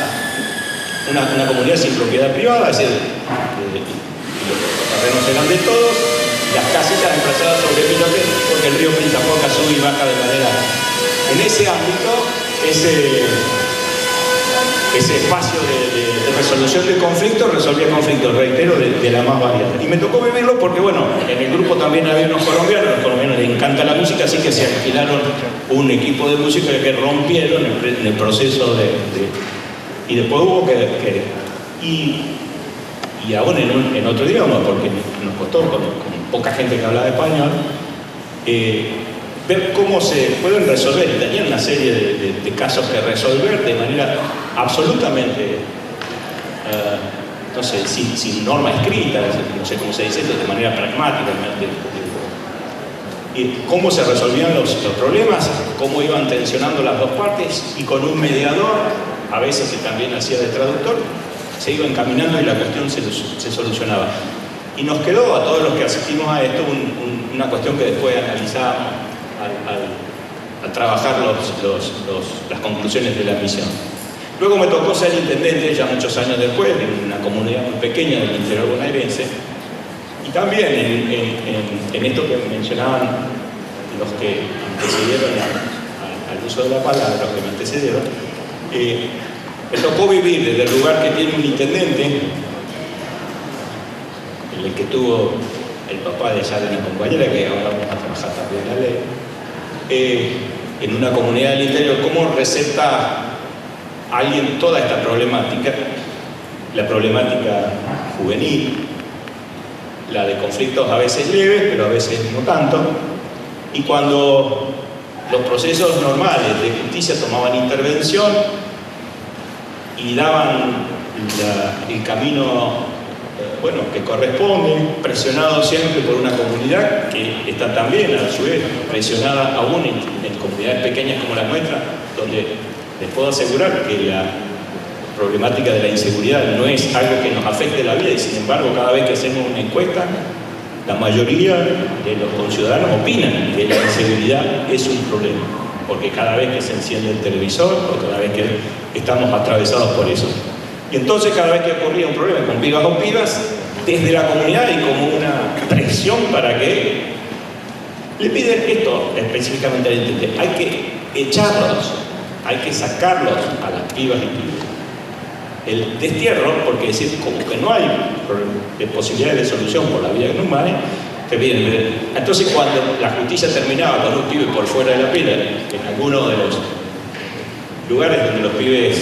una comunidad sin propiedad privada, es decir, los terrenos eran de todos, las casitas emplazadas sobre pilotes, porque el río Pinzaporca sube y baja de manera. En ese ámbito, ese espacio de resolución de conflictos resolvía conflictos, reitero, de la más variada. Y me tocó vivirlo porque, bueno, en el grupo también había unos colombianos, a los colombianos les encanta la música, así que se alquilaron un equipo de música que rompieron en el proceso y después hubo y aún en otro idioma, porque nos costó con poca gente que hablaba español, ver cómo se pueden resolver. Y tenían una serie de casos que resolver de manera absolutamente, no sé, sin norma escrita, no sé cómo se dice esto, de manera pragmática. Y cómo se resolvían los problemas, cómo iban tensionando las dos partes, y con un mediador, a veces que también hacía de traductor, se iba encaminando y la cuestión se solucionaba. Y nos quedó a todos los que asistimos a esto una cuestión que después analizábamos al trabajar las conclusiones de la misión. Luego me tocó ser intendente, ya muchos años después, de una comunidad muy pequeña del interior bonaerense, y también en esto que mencionaban los que antecedieron al uso de la palabra, los que me antecedieron, me tocó vivir desde el lugar que tiene un intendente, el que tuvo el papá de allá de mi compañera, que ahora vamos a trabajar también la ley, en una comunidad del interior, cómo receta a alguien toda esta problemática, la problemática juvenil, la de conflictos a veces leves, pero a veces no tanto, y cuando los procesos normales de justicia tomaban intervención y daban el camino que corresponde, presionado siempre por una comunidad que está también a su vez presionada aún en comunidades pequeñas como la nuestra, donde les puedo asegurar que la problemática de la inseguridad no es algo que nos afecte la vida, y sin embargo cada vez que hacemos una encuesta, la mayoría de los conciudadanos opinan que la inseguridad es un problema, porque cada vez que se enciende el televisor o cada vez que estamos atravesados por eso. Y entonces cada vez que ocurría un problema con pibas o pibas, desde la comunidad hay como una presión para que le piden esto específicamente al intendente. Hay que echarlos, hay que sacarlos a las pibas y pibas. El destierro, porque decir como que no hay posibilidades de solución por la vía normal, te piden. Entonces cuando la justicia terminaba con un pibe por fuera de la pila, en alguno de los lugares donde los pibes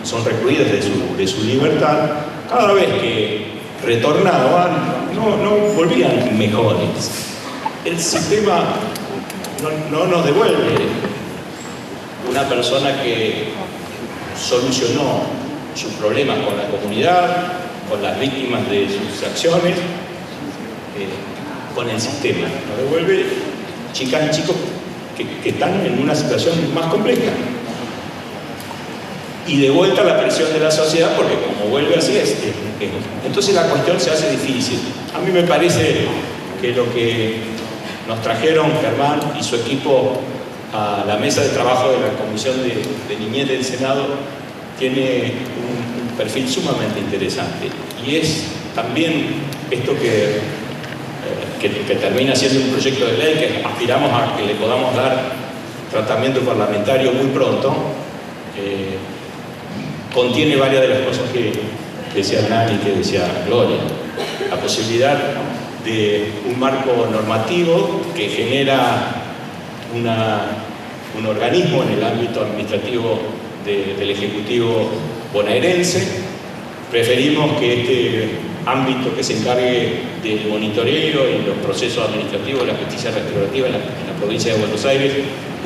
son recluidos de su libertad, cada vez que retornaban no volvían mejores. El sistema no nos devuelve una persona que solucionó sus problemas con la comunidad, con las víctimas de sus acciones, con el sistema. Nos devuelve chicas y chicos que están en una situación más compleja. Y de vuelta la presión de la sociedad, porque como vuelve así es. Entonces la cuestión se hace difícil. A mí me parece que lo que nos trajeron Germán y su equipo a la mesa de trabajo de la Comisión de Niñez del Senado tiene un perfil sumamente interesante. Y es también esto que termina siendo un proyecto de ley que aspiramos a que le podamos dar tratamiento parlamentario muy pronto, contiene varias de las cosas que decía Hernán y que decía Gloria. La posibilidad de un marco normativo que genera un organismo en el ámbito administrativo del Ejecutivo bonaerense. Preferimos que este ámbito que se encargue del monitoreo y los procesos administrativos de la justicia restaurativa en la provincia de Buenos Aires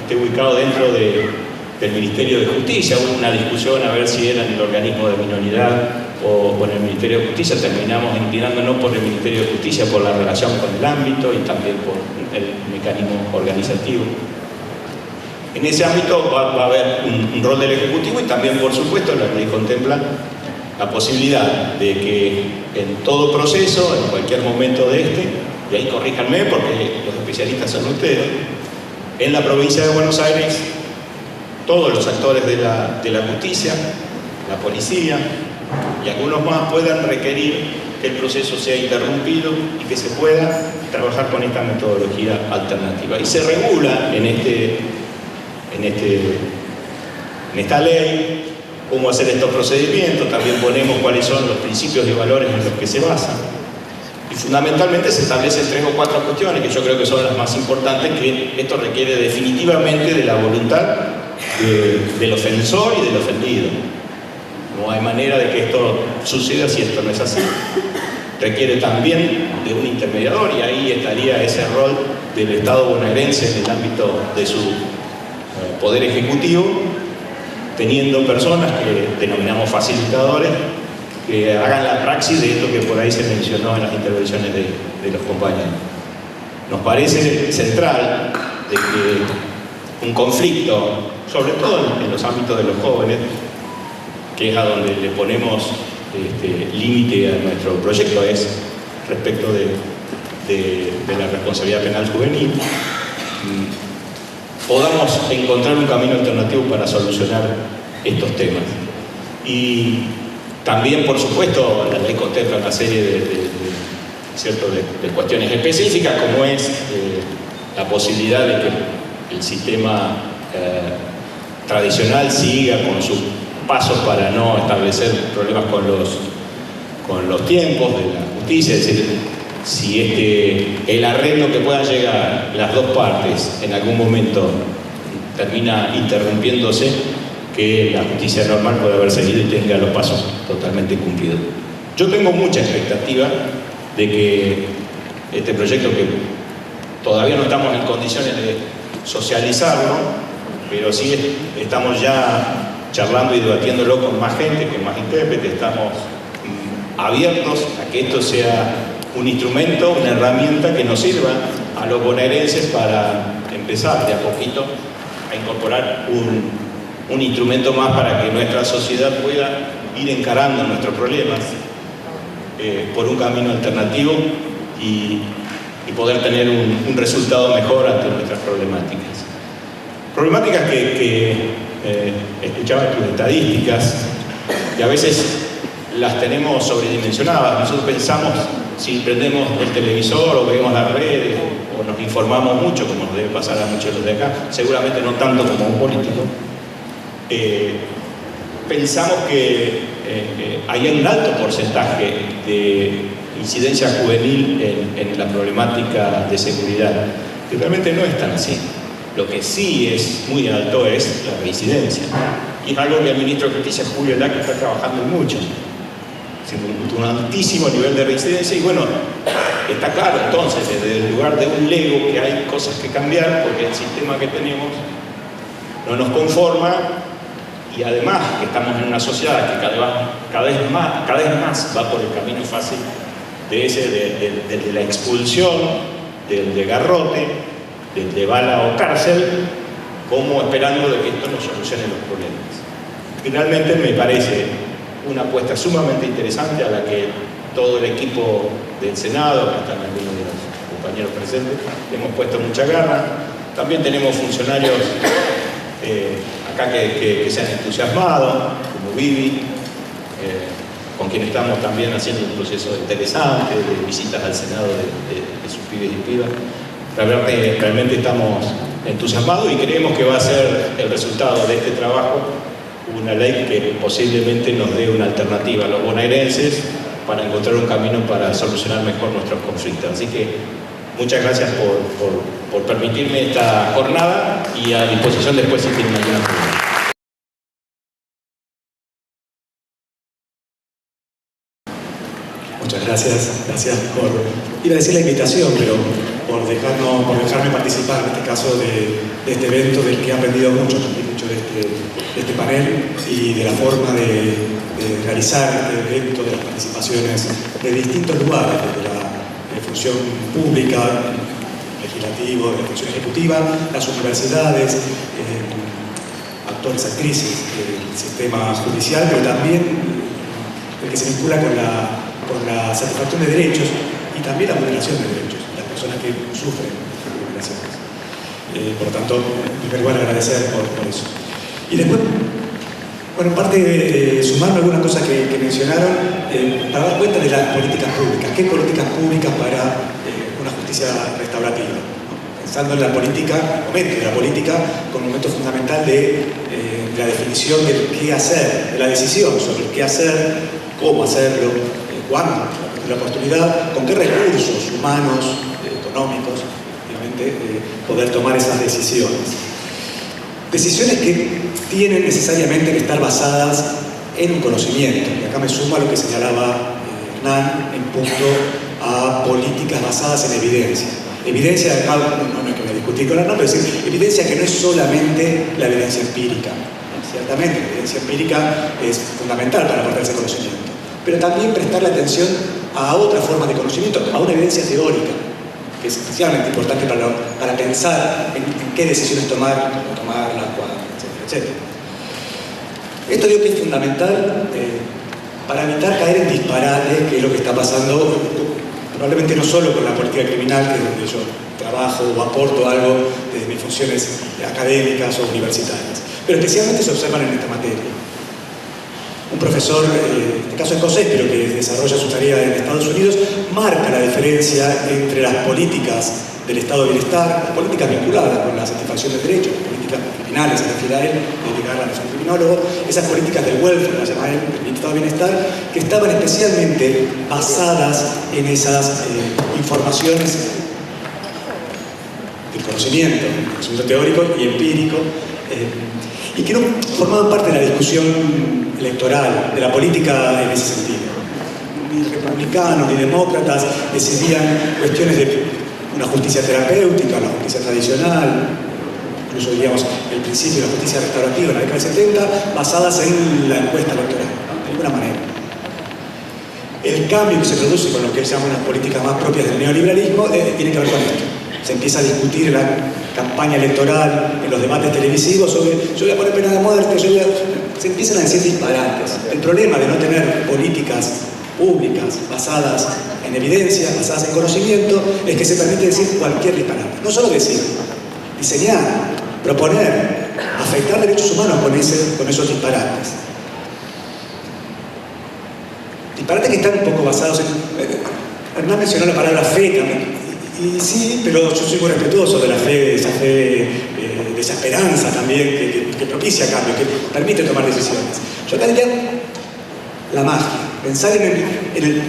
esté ubicado dentro del Ministerio de Justicia. Hubo una discusión a ver si era en el organismo de minoridad o en el Ministerio de Justicia. Terminamos inclinándonos por el Ministerio de Justicia por la relación con el ámbito y también por el mecanismo organizativo. En ese ámbito va a haber un rol del Ejecutivo y también, por supuesto, la ley contempla la posibilidad de que en todo proceso, en cualquier momento de y ahí corríjanme porque los especialistas son ustedes, en la provincia de Buenos Aires, todos los actores de la justicia, la policía y algunos más puedan requerir que el proceso sea interrumpido y que se pueda trabajar con esta metodología alternativa. Y se regula en esta ley cómo hacer estos procedimientos, también ponemos cuáles son los principios y valores en los que se basan. Y fundamentalmente se establecen 3 o 4 cuestiones que yo creo que son las más importantes, que esto requiere definitivamente de la voluntad del ofensor y del ofendido. No hay manera de que esto suceda si esto no es así. Requiere también de un intermediador y ahí estaría ese rol del Estado bonaerense en el ámbito de su poder ejecutivo, teniendo personas que denominamos facilitadores, que hagan la praxis de esto que por ahí se mencionó en las intervenciones de los compañeros. Nos parece central de que un conflicto, sobre todo en los ámbitos de los jóvenes, que es a donde le ponemos límite a nuestro proyecto, es respecto de la responsabilidad penal juvenil, podamos encontrar un camino alternativo para solucionar estos temas. Y también, por supuesto, la ley contempla una serie de cuestiones específicas, como es la posibilidad de que el sistema tradicional siga con sus pasos para no establecer problemas con los tiempos de la justicia, es decir, si el arreglo que puedan llegar las dos partes en algún momento termina interrumpiéndose, que la justicia normal pueda haber seguido y tenga los pasos totalmente cumplidos. Yo tengo mucha expectativa de que este proyecto, que todavía no estamos en condiciones de socializarlo, pero sí estamos ya charlando y debatiéndolo con más gente, con más intérpretes, estamos abiertos a que esto sea un instrumento, una herramienta que nos sirva a los bonaerenses para empezar de a poquito a incorporar un instrumento más para que nuestra sociedad pueda ir encarando nuestros problemas por un camino alternativo y poder tener un resultado mejor ante nuestras problemáticas. Problemáticas que escuchaba tus estadísticas y a veces las tenemos sobredimensionadas. Nosotros pensamos, si prendemos el televisor o vemos las redes o nos informamos mucho, como nos debe pasar a muchos de los de acá, seguramente no tanto como un político, pensamos que hay un alto porcentaje de incidencia juvenil en la problemática de seguridad, que realmente no es tan así. Lo que sí es muy alto es la reincidencia, y es algo que el ministro de Justicia, Julio Lac, está trabajando mucho. Un altísimo nivel de reincidencia, y bueno, está claro entonces, desde el lugar de un lego, que hay cosas que cambiar porque el sistema que tenemos no nos conforma, y además que estamos en una sociedad que cada vez más va por el camino fácil de la expulsión, del de garrote, del de bala o cárcel, como esperando de que esto nos solucione los problemas. Finalmente me parece una apuesta sumamente interesante a la que todo el equipo del Senado, que están algunos de los compañeros presentes, hemos puesto mucha garra. También tenemos funcionarios acá que se han entusiasmado, como Vivi, con quien estamos también haciendo un proceso interesante de visitas al Senado de sus pibes y pibas. Realmente estamos entusiasmados y creemos que va a ser el resultado de este trabajo una ley que posiblemente nos dé una alternativa a los bonaerenses para encontrar un camino para solucionar mejor nuestros conflictos. Así que muchas gracias por permitirme esta jornada y a disposición después si tienen alguna pregunta. Muchas gracias por, iba a decir la invitación, pero por dejarme participar en este caso de este evento del que he aprendido mucho de este panel y de la forma de realizar este evento, de las participaciones de distintos lugares, desde la función pública, legislativo, de la función ejecutiva, las universidades, actores, actrices del sistema judicial, pero también el que se vincula con la satisfacción de derechos y también la vulneración de derechos, las personas que sufren vulneraciones. Por lo tanto, en primer lugar, agradecer por eso. Y después, bueno, en parte sumarme a algunas cosas que mencionaron para dar cuenta de las políticas públicas. ¿Qué políticas públicas para una justicia restaurativa? Pensando en la política, momento de la política, con un momento fundamental de la definición del qué hacer, de la decisión sobre qué hacer, cómo hacerlo, cuándo, la oportunidad, con qué recursos humanos, económicos, obviamente, poder tomar esas decisiones. Decisiones que tienen necesariamente que estar basadas en un conocimiento. Y acá me sumo a lo que señalaba Hernán en punto a políticas basadas en evidencia. Evidencia, acá no es que me discutí con Hernán, pero es decir, evidencia que no es solamente la evidencia empírica. Ciertamente, la evidencia empírica es fundamental para aportar ese conocimiento. Pero también prestarle atención a otras formas de conocimiento, a una evidencia teórica, que es especialmente importante para pensar en qué decisiones tomar, etcétera, etcétera. Esto digo que es fundamental para evitar caer en disparates, que es lo que está pasando, probablemente no solo con la política criminal, que es donde yo trabajo o aporto algo desde mis funciones académicas o universitarias, pero especialmente se observan en esta materia. Un profesor, en este caso escocés, pero que desarrolla su tarea en Estados Unidos, marca la diferencia entre las políticas del estado de bienestar, las políticas vinculadas con la satisfacción de derechos, las políticas criminales, se refiere a él, dedicar a nuestro criminólogo, esas políticas del welfare, las llama él, del estado de bienestar, que estaban especialmente basadas en esas informaciones del conocimiento teórico y empírico, y que no formaban parte de la discusión electoral, de la política en ese sentido. Ni republicanos ni demócratas decidían cuestiones de una justicia terapéutica, la justicia tradicional, incluso diríamos el principio de la justicia restaurativa en la década del 70, basadas en la encuesta electoral, de ninguna manera. El cambio que se produce con lo que él llama las políticas más propias del neoliberalismo tiene que ver con esto. Se empieza a discutir en la campaña electoral, en los debates televisivos sobre yo voy a poner pena de muerte, se empiezan a decir disparates. El problema de no tener políticas públicas basadas en evidencia, basadas en conocimiento, es que se permite decir cualquier disparate. No solo decir, diseñar, proponer, afectar derechos humanos con esos disparates. Disparates que están un poco basados en... Hernán mencionó la palabra fe también. Y sí, pero yo soy muy respetuoso de la fe, de esa fe, de esa esperanza también que propicia cambios, que permite tomar decisiones. Yo acá diría la magia, pensar en el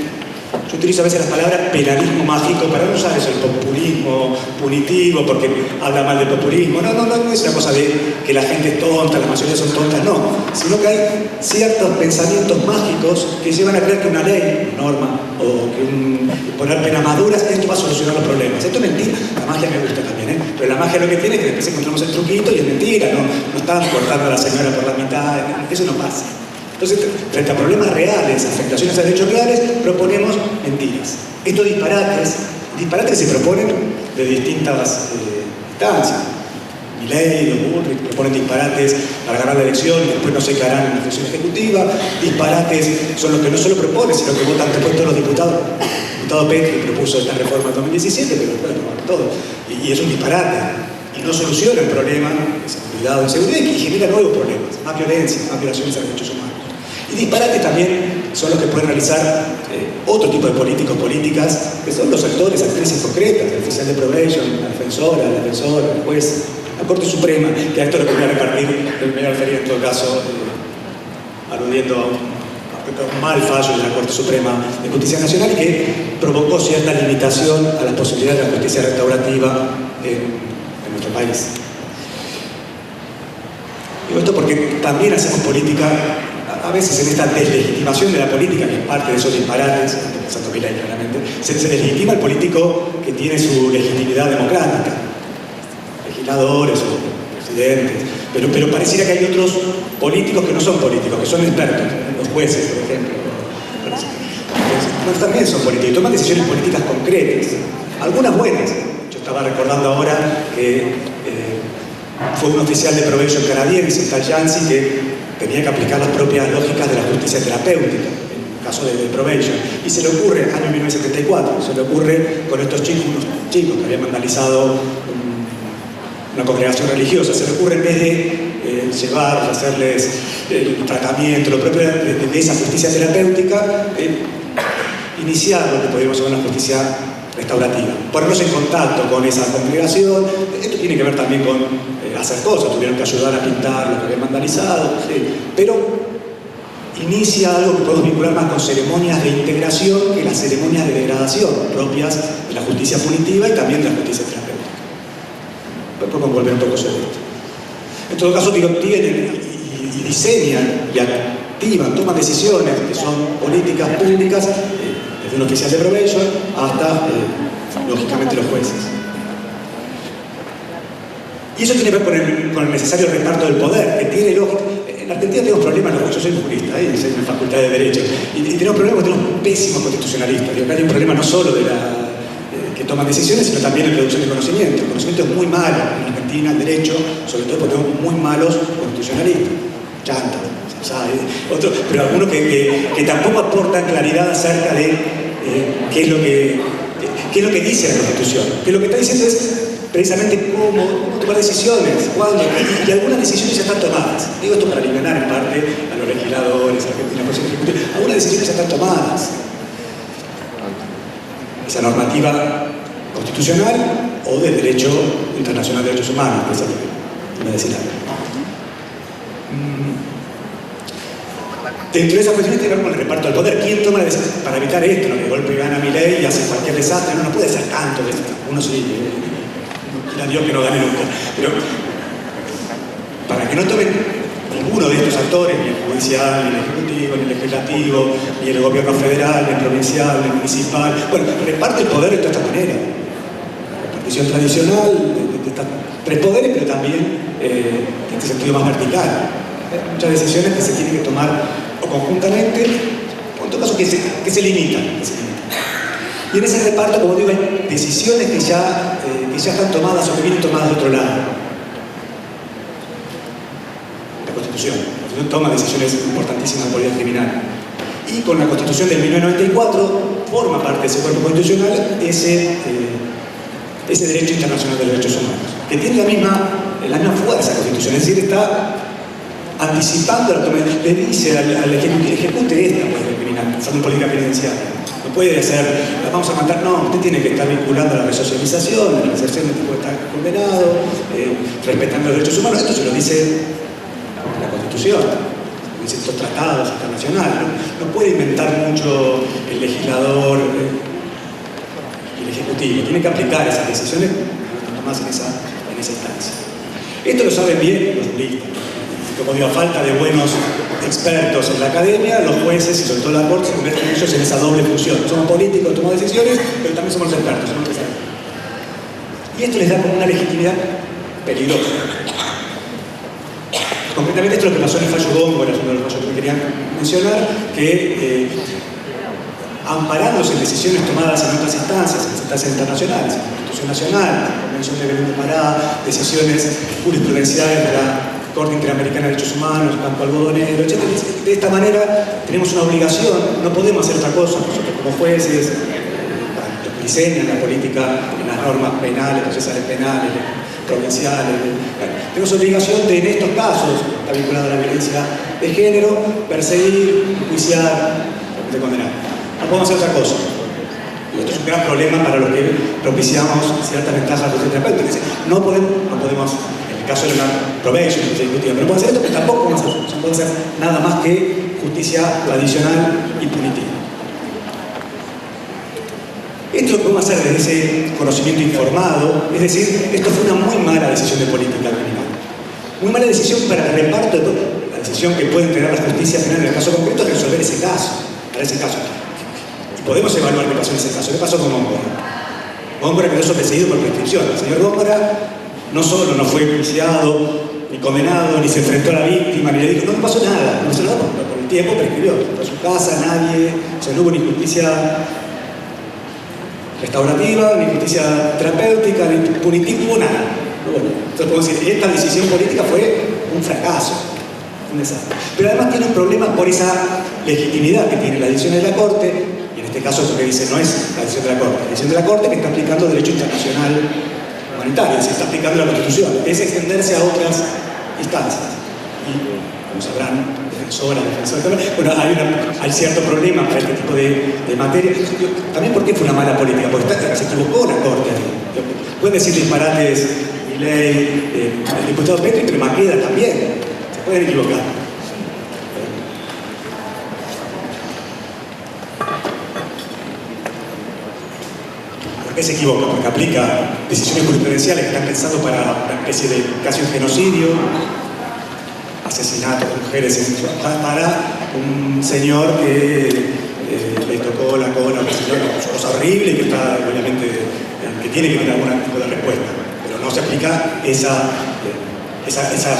yo utilizo a veces la palabra penalismo mágico para no usar eso, el populismo punitivo, porque habla mal del populismo. No es una cosa de que la gente es tonta, la mayoría son tontas, no. Sino que hay ciertos pensamientos mágicos que llevan a creer que una ley, una norma, o que poner penas maduras, esto va a solucionar los problemas. Esto es mentira. La magia me gusta también, pero la magia lo que tiene es que después encontramos el truquito y es mentira, no están cortando a la señora por la mitad, eso no pasa. Entonces, frente a problemas reales, afectaciones a derechos reales, proponemos mentiras. Estos disparates que se proponen de distintas instancias. Milei, los Bullrich proponen disparates para ganar la elección y después no se quedarán en la función ejecutiva. Disparates son los que no solo proponen, sino que votan después todos los diputados. El diputado Petri propuso esta reforma en 2017, pero bueno, todo. Y es un disparate. Y no soluciona el problema de seguridad o inseguridad y genera nuevos problemas. Más violencia, más violaciones a derechos humanos. Y disparates también son los que pueden realizar otro tipo de políticos, políticas, que son los actores, actrices concretas, el oficial de probation, la defensora, el defensor, el juez, la Corte Suprema, que a esto lo que voy a repartir, me voy a referir en todo caso aludiendo a un mal fallo de la Corte Suprema de Justicia Nacional y que provocó cierta limitación a las posibilidades de la justicia restaurativa en nuestro país. Digo esto porque también hacemos política, a veces en esta deslegitimación de la política, que es parte de esos disparates, Santo Milay claramente, se deslegitima el político que tiene su legitimidad democrática, legisladores o presidentes, pero pareciera que hay otros políticos que no son políticos, que son expertos, los jueces, por ejemplo. Entonces, también son políticos y toman decisiones políticas concretas, algunas buenas. Yo estaba recordando ahora que fue un oficial de probation canadiense, tal Yancey, que tenía que aplicar las propias lógicas de la justicia terapéutica, en el caso de probation. Y se le ocurre, año 1974, se le ocurre con estos chicos, unos chicos que habían vandalizado una congregación religiosa, se le ocurre en vez de llevarlos, hacerles el tratamiento, lo propio de esa justicia terapéutica, iniciar lo que podríamos llamar una justicia restaurativa, ponerlos en contacto con esa congregación. Esto tiene que ver también con hacer cosas, tuvieron que ayudar a pintar lo que habían vandalizado, sí. Pero inicia algo que podemos vincular más con ceremonias de integración que las ceremonias de degradación propias de la justicia punitiva y también de la justicia terapéutica. Después vamos a volver un poco sobre esto. En todo caso, tienen y diseñan y activan, toman decisiones que son políticas públicas, desde un oficial de probation hasta, lógicamente, los jueces. Y eso tiene que ver con el necesario reparto del poder, que tiene lógica. En Argentina tenemos problemas, yo soy jurista, soy de la Facultad de Derecho, y tenemos problemas porque tenemos pésimos constitucionalistas. Digo, acá hay un problema no solo de que toman decisiones, sino también en producción de conocimiento. El conocimiento es muy malo en Argentina, el derecho, sobre todo porque tenemos muy malos constitucionalistas. Chanta, pero algunos que tampoco aportan claridad acerca de qué es lo que dice la Constitución. Que lo que está diciendo es precisamente cómo tomar decisiones, cuándo, y algunas decisiones ya están tomadas. Digo esto para aliviar en parte a los legisladores, a algunas decisiones ya están tomadas. Esa normativa constitucional o de derecho internacional de derechos humanos, que es lo que me decía. Dentro de esa cuestión tiene que ver con el reparto del poder. ¿Quién toma la decisión para evitar esto? ¿No? Que de golpe gana Milei y hace cualquier desastre. No puede ser tanto de esto. Uno sí, quiera Dios que no gane nunca. Pero para que no tomen ninguno de estos actores, ni el judicial, ni el ejecutivo, ni el legislativo, ni el gobierno federal, ni el provincial, ni el municipal. Bueno, reparte el poder de esta manera. Repartición tradicional de estos tres poderes, pero también en este sentido más vertical. Muchas decisiones que se tienen que tomar o conjuntamente, o en todo caso que se limitan. Y en ese reparto, como digo, hay decisiones que ya están tomadas o que vienen tomadas de otro lado. La Constitución toma decisiones importantísimas en política criminal. Y con la Constitución del 1994 forma parte de ese cuerpo constitucional ese derecho internacional de los derechos humanos, que tiene la misma fuerza constitucional, es decir, está anticipando lo que le dice al ejecute esta política criminal, usando política penitenciaria. No puede hacer, la vamos a matar, no, usted tiene que estar vinculando a la resocialización, a la reinserción del tipo que está condenado, respetando los derechos humanos. Esto se lo dice la Constitución, lo dicen estos tratados internacionales. No puede inventar mucho el legislador y el ejecutivo, tiene que aplicar esas decisiones más en esa instancia. Esto lo saben bien los juristas. Como digo, a falta de buenos expertos en la academia, los jueces y sobre todo la Corte se convierten ellos en esa doble función. Somos políticos, tomamos decisiones, pero también somos expertos, somos expertos. Y esto les da como una legitimidad peligrosa. Concretamente esto es lo que pasó en el fallo Góngora, es uno de los fallos que me querían mencionar, que amparándose en decisiones tomadas en otras instancias, en las instancias internacionales, en la Constitución Nacional, la Convención de Belén de Pará, decisiones jurisprudenciales de la Corte Interamericana de Derechos Humanos, Campo Algodonero, etc. De esta manera tenemos una obligación, no podemos hacer otra cosa, nosotros como jueces, los que diseñan la política en las normas penales, procesales penales, provinciales, tenemos obligación de, en estos casos, está vinculado a la violencia de género, perseguir, juiciar, condenar. No podemos hacer otra cosa. Y esto es un gran problema para los que propiciamos ciertas ventajas de terapéuticas. No podemos el caso de una probation ejecutiva, pero puede hacer esto, pero tampoco no puede hacer nada más que justicia tradicional y punitiva. Esto lo podemos hacer desde ese conocimiento informado, es decir, esto fue una muy mala decisión de política criminal. Muy mala decisión para el reparto de todo. La decisión que puede entregar la justicia penal en el caso concreto es resolver ese caso, para ese caso. Y podemos evaluar qué pasó en ese caso. ¿Qué pasó con Góngora? Góngora quedó sobreseído por prescripción. El señor Góngora no solo no fue juiciado, ni condenado, ni se enfrentó a la víctima, ni le dijo, no pasó nada, no pasó nada por el tiempo prescribió. Fue a su casa, nadie, o sea, no hubo ni justicia restaurativa, ni justicia terapéutica, ni punitiva, no hubo nada. Bueno, entonces podemos decir, esta decisión política fue un fracaso, un desastre. Pero además tiene un problema por esa legitimidad que tiene la decisión de la Corte, y en este caso lo que dice no es la decisión de la Corte, la decisión de la Corte que está aplicando derecho internacional humanitario, se está aplicando la Constitución, es extenderse a otras instancias. Y, como sabrán, defensores, bueno, hay cierto problema para este tipo de materia. También porque fue una mala política, porque se equivocó la Corte. Pueden decir disparates, Milei, el diputado Petri, pero Maqueda también. Se pueden equivocar. ¿Por qué se equivoca? Porque aplica decisiones jurisprudenciales que están pensando para una especie de casi un genocidio, asesinatos de mujeres, para un señor que le tocó la cola, una cosa horrible y que está, obviamente, que tiene que tener algún tipo de respuesta. Pero no se aplica esa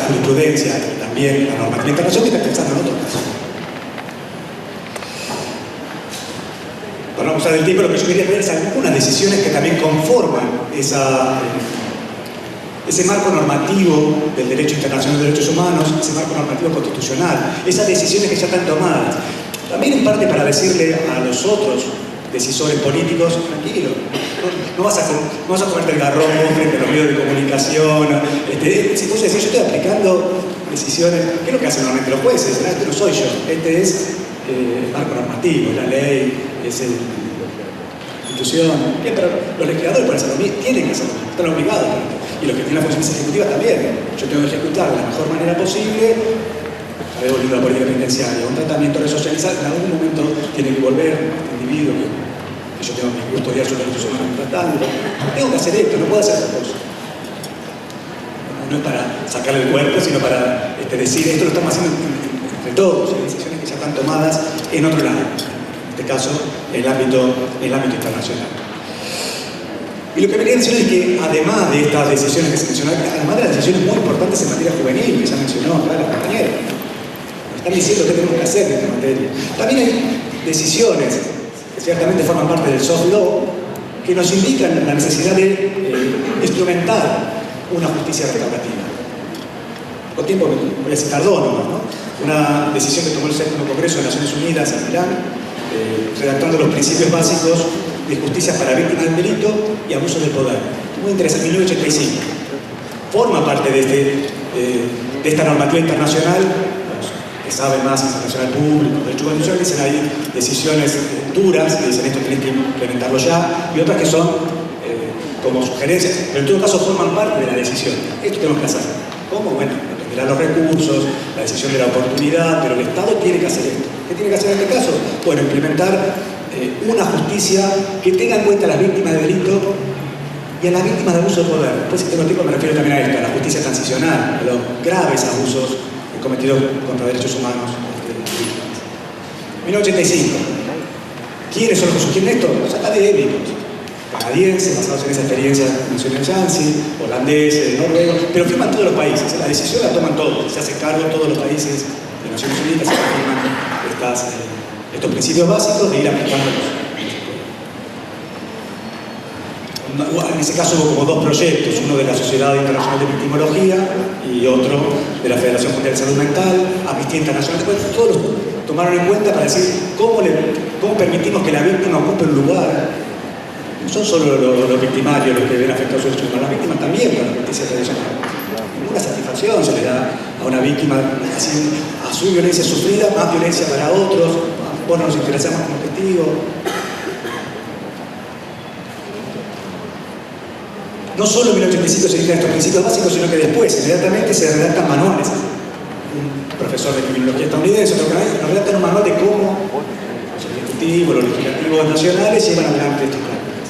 jurisprudencia y también la normativa internacional que está pensando en otros casos. Para no abusar del tiempo, lo que yo quería ver es algunas decisiones que también conforman ese marco normativo del derecho internacional de derechos humanos, ese marco normativo constitucional, esas decisiones que ya están tomadas. También en parte para decirle a los otros decisores políticos, tranquilo, no vas a comerte el garrón frente a los medios de comunicación. Si vos decís, yo estoy aplicando decisiones, ¿qué es lo que hacen normalmente los jueces? Este no soy yo, este es el marco normativo, la ley, es la institución. Bien, pero los legisladores por hacerlo tienen que hacerlo, están obligados. Y los que tienen las funciones ejecutivas también. Yo tengo que ejecutar de la mejor manera posible, haber volvido a la política penitenciaria, un tratamiento resocializado, en algún momento tiene que volver este individuo que yo tengo que custodiar sus derechos humanos tratando. Tengo que hacer esto, no puedo hacer otra cosa. No es para sacarle el cuerpo, sino para decir esto lo estamos haciendo entre todos, hay decisiones que ya están tomadas en otro lado. En este caso, en el ámbito internacional. Y lo que quería decir es que, además de estas decisiones que se mencionaron, además de las decisiones muy importantes en materia juvenil, que ya mencionó acá la compañera, nos están diciendo qué tenemos que hacer en esta materia. También hay decisiones que ciertamente forman parte del soft law, que nos indican la necesidad de instrumentar una justicia restaurativa. Con tiempo voy a citar dos nomás, ¿no? Una decisión que tomó el Séptimo Congreso de Naciones Unidas en Milán, redactando los principios básicos de justicia para víctimas del delito y abuso del poder. Muy interesante, 1985. Forma parte de esta normativa internacional, que sabe más internacional público, de hecho, dicen hay decisiones duras que dicen esto tenés que implementarlo ya, y otras que son como sugerencias, pero en todo caso forman parte de la decisión. Esto tenemos que hacer. ¿Cómo? Bueno, dependerá los recursos, la decisión de la oportunidad, pero el Estado tiene que hacer esto. ¿Qué tiene que hacer en este caso? Bueno, implementar una justicia que tenga en cuenta a las víctimas de delito y a las víctimas de abuso de poder. Después, si tengo tiempo, me refiero también a esto, a la justicia transicional, a los graves abusos cometidos contra derechos humanos. 1985. ¿Quiénes son los que sugieren esto? Los académicos, canadienses, basados en esa experiencia que mencioné en Jansi, holandeses, noruegos, pero firman todos los países. La decisión la toman todos, se hace cargo todos los países de Naciones Unidas que firman estos principios básicos de ir aplicándolos. En ese caso hubo como dos proyectos, uno de la Sociedad Internacional de Victimología y otro de la Federación Mundial de Salud Mental, Amnistía Internacional. Todos los tomaron en cuenta para decir cómo permitimos que la víctima ocupe un lugar. No son solo los victimarios los que ven afectados sus derechos humanos, las víctimas también para la justicia tradicional. Ninguna satisfacción se le da a una víctima a su violencia sufrida, más violencia para otros. Vos no nos interesamos como testigos. no solo en 1885 se dictan estos principios básicos, sino que después, inmediatamente, se redactan manuales. Un profesor de criminología estadounidense, otro canadiense, nos redactan un manual de cómo los ejecutivos, los legislativos nacionales llevan adelante estos prácticas.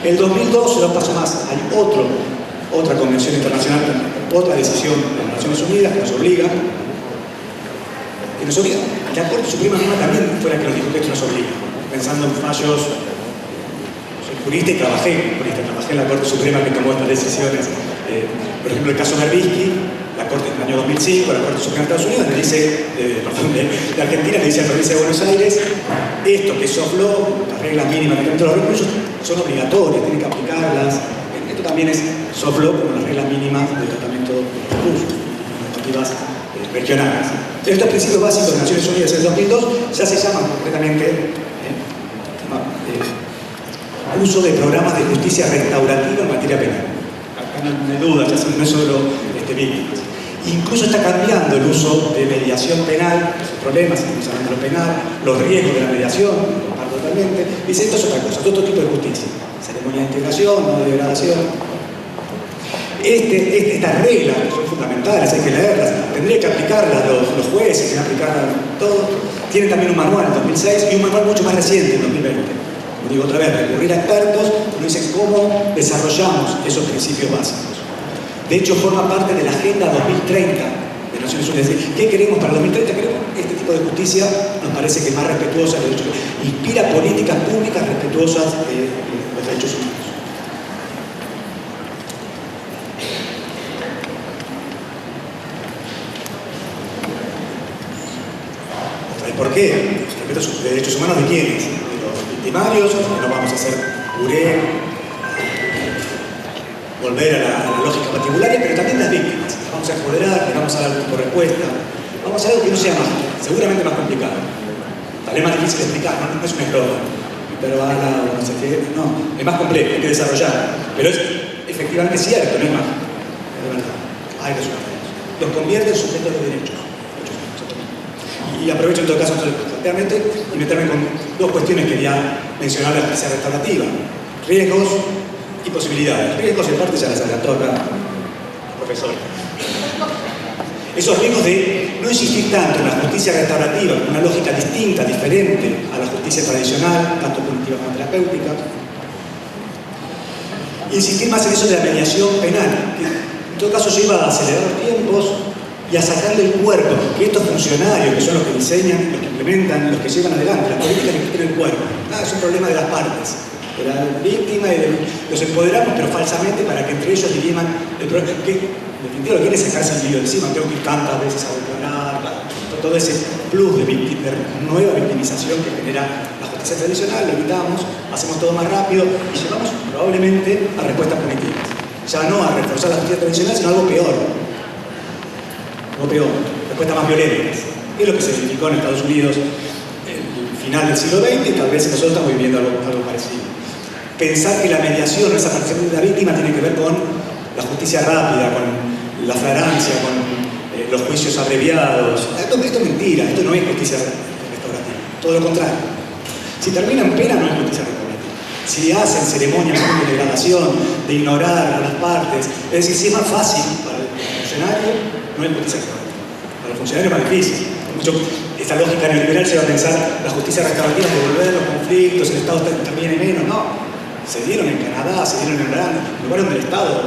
En el 2002 se da un paso más, hay otra convención internacional, otra decisión de las Naciones Unidas que nos obliga, la Corte Suprema también fue la que nos dijo que esto nos obliga, pensando en fallos. Soy jurista y trabajé en la Corte Suprema que tomó estas decisiones. Por ejemplo, el caso Berbisky, la Corte en el año 2005, la Corte Suprema de Estados Unidos le dice, de Argentina le dice a la provincia de Buenos Aires, esto que soft law, las reglas mínimas de tratamiento de los recursos, son obligatorias, tienen que aplicarlas. Esto también es soft law, como las reglas mínimas de tratamiento de los recursos, normativas regionales. Estos principios básicos de Naciones Unidas en el 2002 ya se llaman concretamente uso de programas de justicia restaurativa en materia penal. Acá no hay duda, ya no es solo víctimas. Incluso está cambiando el uso de mediación penal, los problemas en el penal, los riesgos de la mediación, totalmente. Dice, esto es otra cosa, otro tipo de justicia. Ceremonia de integración, no de degradación. Estas reglas, que son fundamentales, hay que leerlas, tendría que aplicarlas los jueces, tienen que aplicarlas todos. Tienen también un manual en 2006 y un manual mucho más reciente en 2020. Como digo otra vez, recurrir a expertos que nos dicen cómo desarrollamos esos principios básicos. De hecho, forma parte de la Agenda 2030 de Naciones Unidas. Es decir, ¿qué queremos para 2030? Queremos este tipo de justicia, nos parece que es más respetuosa de los derechos humanos. Inspira políticas públicas respetuosas de los derechos humanos. ¿Por qué? Respeto a sus derechos humanos de quiénes? De los victimarios, que no vamos a hacer puré, volver a la lógica patrimonial, pero también las víctimas. Las vamos a empoderar, les vamos a dar algún tipo de respuesta. Vamos a hacer algo que no sea más, seguramente más complicado. Tal vez más difícil de explicar, no es un eslogan. Pero no sé qué, no, es más complejo, hay que desarrollar. Pero es efectivamente cierto, no es más. Es verdad, hay resultados. Los convierte en sujetos de derechos. Y aprovecho en todo caso rápidamente y meterme con dos cuestiones que quería mencionar de la justicia restaurativa. Riesgos y posibilidades. Riesgos en parte ya las adelantó acá el profesor. Esos riesgos de no insistir tanto en la justicia restaurativa, con una lógica distinta, diferente a la justicia tradicional, tanto punitiva como terapéutica. Insistir más en eso de la mediación penal, que en todo caso lleva a acelerar los tiempos y a sacarle el cuerpo, que estos funcionarios, que son los que diseñan, los que implementan, los que llevan adelante las políticas, que tienen el cuerpo. Es un problema de las partes, de la víctima y los empoderamos, pero falsamente, para que entre ellos diriman el problema. Que en definitiva lo quieren sacarse el lío encima, tengo que ir tantas veces a declarar, todo ese plus de nueva victimización que genera la justicia tradicional, lo evitamos, hacemos todo más rápido y llevamos probablemente a respuestas punitivas. Ya no a reforzar la justicia tradicional, sino algo peor. Respuestas más violentas. Es lo que se verificó en Estados Unidos en el final del siglo XX y tal vez nosotros estamos viviendo algo parecido. Pensar que la mediación, esa participación de la víctima, tiene que ver con la justicia rápida, con la flagrancia, con los juicios abreviados. Esto es mentira, esto no es justicia restaurativa. Todo lo contrario. Si termina en pena, no es justicia restaurativa. Si hacen ceremonias de degradación, de ignorar a las partes, es decir, si es más fácil para el funcionario, no hay justicia restaurativa. Para los funcionarios es más difícil. Esta lógica neoliberal se va a pensar la justicia restaurativa es devolver los conflictos, el Estado interviene menos. No. Se dieron en Canadá, se dieron en Irlanda, lugares donde el Estado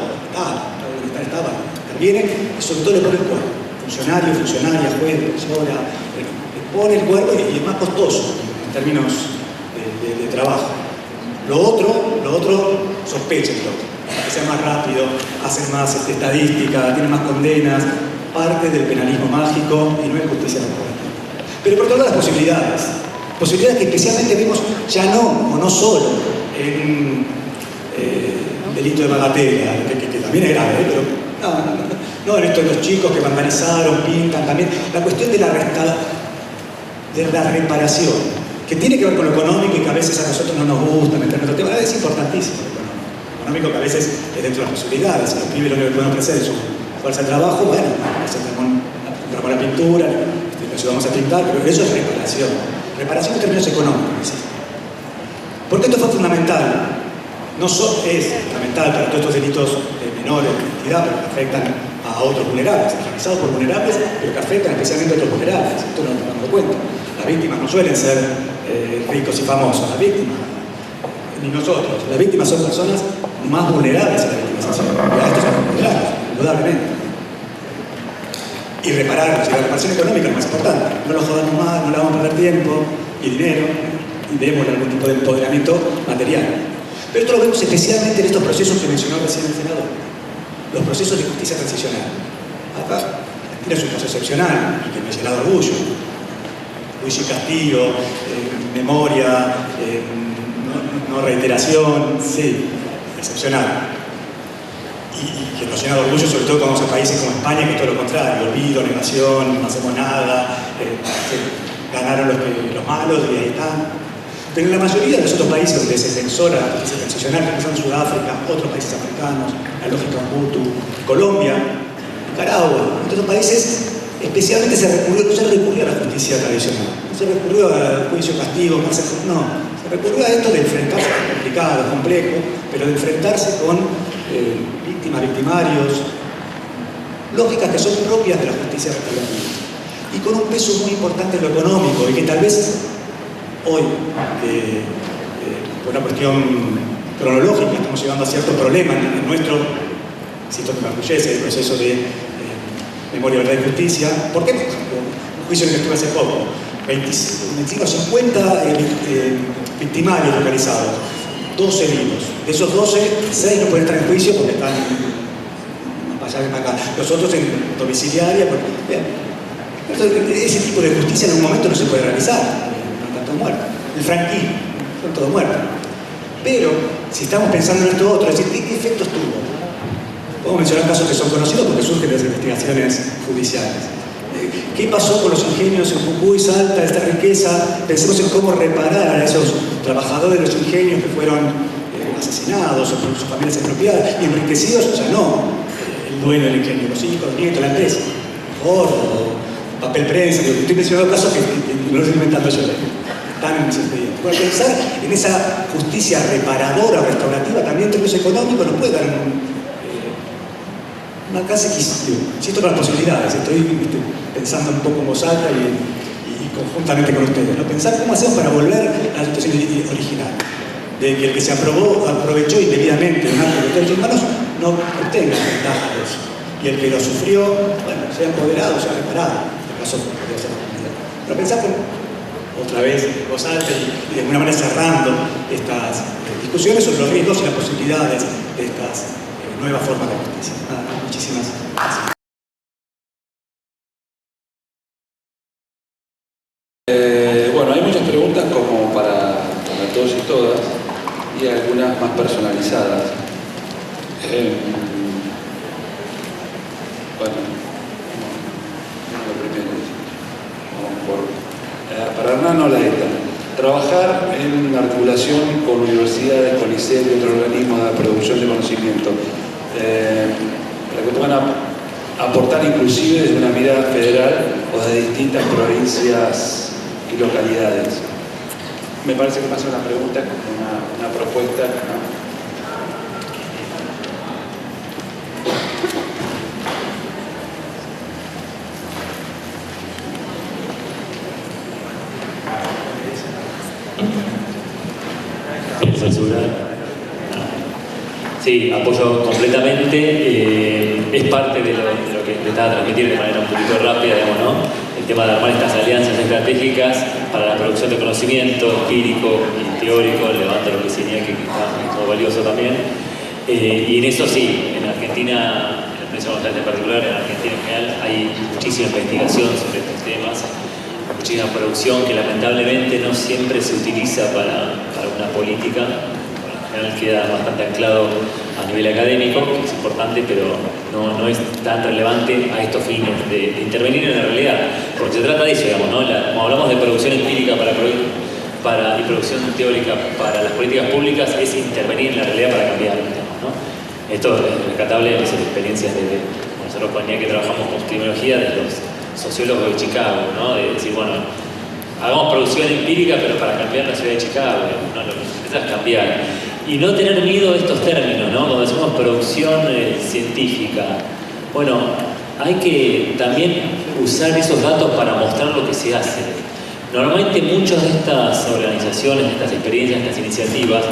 interviene y sobre todo le pone el cuerpo. Funcionario, funcionaria, juez, profesora, le pone el cuerpo y es más costoso en términos de trabajo. Lo otro sospecha que sea más rápido, hacen más estadística, tienen más condenas, parte del penalismo mágico y no es justicia restaurativa. Pero por todas las posibilidades que especialmente vemos ya no solo en delito de bagatela, que también es grave, pero no en esto de los chicos que vandalizaron, pintan, también la cuestión de la reparación, que tiene que ver con lo económico y que a veces a nosotros no nos gusta meternos en el tema, es importantísimo. Económico que a veces es dentro de las posibilidades. Si los pibes lo que pueden ofrecer es su fuerza de trabajo, bueno, con la pintura, nos ayudamos a pintar, pero eso es reparación. Reparación en términos económicos. ¿Sí? Porque esto fue fundamental es fundamental para todos estos delitos menores de identidad, pero que afectan a otros vulnerables, realizados por vulnerables, pero que afectan especialmente a otros vulnerables. Esto no nos damos cuenta. Las víctimas no suelen ser ricos y famosos, las víctimas, ni nosotros. Las víctimas son personas más vulnerables a la victimización. Y a estos son vulnerables, indudablemente. Y repararlos, y la reparación económica es lo más importante. No los jodamos más, no le vamos a perder tiempo y dinero, y demos algún tipo de empoderamiento material. Pero esto lo vemos especialmente en estos procesos que mencionó recién el senador, los procesos de justicia transicional. Acá Argentina es un caso excepcional, y que mencionaba Orgullo, juicio y castigo, memoria, no reiteración, sí, excepcional. Y que nos llena de orgullo, sobre todo cuando vamos a países como España, que es todo lo contrario, olvido, negación, no hacemos nada, ganaron los malos y ahí están. Pero en la mayoría de los otros países donde se censora la justicia transicional, empezando en Sudáfrica, otros países africanos, la lógica Ubuntu, Colombia, Nicaragua, en otros países especialmente no se recurrió a la justicia tradicional, no se recurrió al juicio, castigo, cárcel, no, se recurrió a esto de enfrentarse, complicado, complejo, pero de enfrentarse con víctimas, victimarios, lógicas que son propias de la justicia restaurativa y con un peso muy importante en lo económico y que tal vez hoy, por una cuestión cronológica, estamos llegando a ciertos problemas en nuestro, siento que me orgullece el proceso de memoria, verdad y justicia. ¿Por qué? Un juicio en el que estuve hace poco, 25 o 50 victimarios localizados, 12 vivos. De esos 12, 6 no pueden estar en juicio porque están allá y acá. Los otros en domiciliaria. Ese tipo de justicia en un momento no se puede realizar. No están todos muertos. El franquismo, son todos muertos. Pero, si estamos pensando en esto otro, es decir, ¿qué efectos tuvo? Podemos mencionar casos que son conocidos porque surgen de las investigaciones judiciales. ¿Qué pasó con los ingenios en Jujuy, Salta, esta riqueza? Pensemos en cómo reparar a esos trabajadores de los ingenios que fueron asesinados o por sus familias expropiadas y enriquecidos, o sea, no el dueño del ingenio, los hijos, los nietos, la empresa, gordo, papel prensa, estoy mencionando casos que no los estoy inventando yo, están en ese expediente. Bueno, pensar en esa justicia reparadora, restaurativa, también en términos económicos, nos puede dar un alcance equisitivo. Siento con las posibilidades, estoy pensando un poco en voz alta y conjuntamente con ustedes, ¿no? Pensar cómo hacemos para volver a la situación original, de que el que se aprovechó indebidamente un acto de derechos humanos no obtenga ventaja de eso, y el que lo sufrió, bueno, sea empoderado, sea reparado, en este caso podría ser la comunidad. Pero pensar otra vez en voz alta y de alguna manera cerrando estas discusiones sobre los riesgos y las posibilidades de estas nuevas formas de justicia. Muchísimas gracias. Bueno, hay muchas preguntas como para todos y todas y algunas más personalizadas. Bueno, lo primero. Para Hernán Olaeta, trabajar en articulación con universidades, con ICEP y otros organismos de producción de conocimiento, para que puedan aportar inclusive desde una mirada federal o de distintas provincias y localidades. Me parece que más que una pregunta es como una propuesta, ¿no? Censura. Sí, apoyo completamente. Es parte de lo que intentaba transmitir de manera un poquito rápida, digamos, ¿no? El tema de armar estas alianzas estratégicas para la producción de conocimiento empírico y teórico, levanto lo que sería que es muy valioso también. Y en eso sí, en Argentina, en la prensa en particular, en Argentina en general, hay muchísima investigación sobre estos temas, muchísima producción que lamentablemente no siempre se utiliza para una política. En general queda bastante anclado a nivel académico, que es importante, pero no es tan relevante a estos fines de intervenir en la realidad. Porque se trata de eso, digamos, ¿no? Como hablamos de producción empírica y producción teórica para las políticas públicas, es intervenir en la realidad para cambiar, digamos, ¿no? Esto es rescatable en esas experiencias nosotros con que trabajamos con criminología de los sociólogos de Chicago, ¿no? De decir, bueno, hagamos producción empírica pero para cambiar la ciudad de Chicago, ¿no? Lo que se necesita es cambiar. Y no tener miedo a estos términos, ¿no? Cuando decimos producción científica. Bueno, hay que también usar esos datos para mostrar lo que se hace. Normalmente muchas de estas organizaciones, de estas experiencias, de estas iniciativas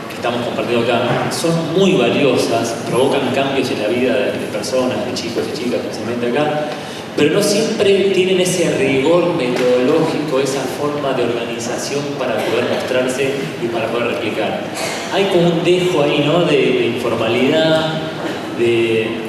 que estamos compartiendo acá, son muy valiosas, provocan cambios en la vida de personas, de chicos y chicas, especialmente acá, pero no siempre tienen ese rigor metodológico, esa forma de organización para poder mostrarse y para poder replicar. Hay como un dejo ahí, ¿no?, de informalidad, de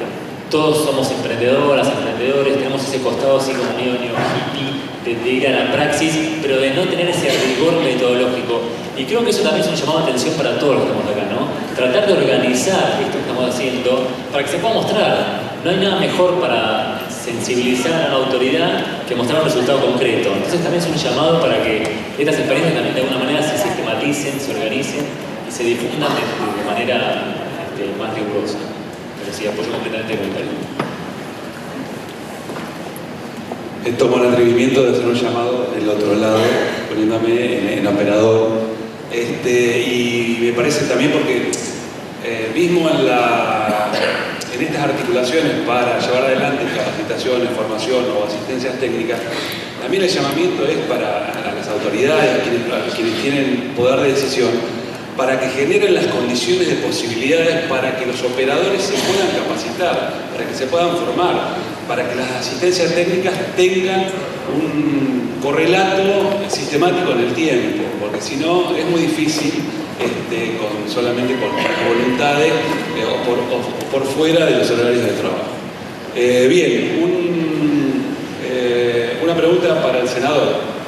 todos somos emprendedoras, emprendedores, tenemos ese costado así como medio hippie de ir a la praxis, pero de no tener ese rigor metodológico. Y creo que eso también es un llamado de atención para todos los que estamos acá, ¿no? Tratar de organizar esto que estamos haciendo para que se pueda mostrar. No hay nada mejor para sensibilizar a la autoridad que mostrar un resultado concreto. Entonces también es un llamado para que estas experiencias también de alguna manera se sistematicen, se organicen y se difundan de manera más rigurosa. Pero sí, apoyo completamente el comentario. Tomo el atrevimiento de hacer un llamado del otro lado, poniéndome en operador. Y me parece también porque mismo en estas articulaciones para llevar adelante capacitaciones, formación o asistencias técnicas, también el llamamiento es para las autoridades, a quienes tienen poder de decisión, para que generen las condiciones de posibilidades para que los operadores se puedan capacitar, para que se puedan formar, para que las asistencias técnicas tengan un correlato sistemático en el tiempo, porque si no es muy difícil solamente con voluntades o por fuera de los horarios de trabajo. Bien, una pregunta para el senador.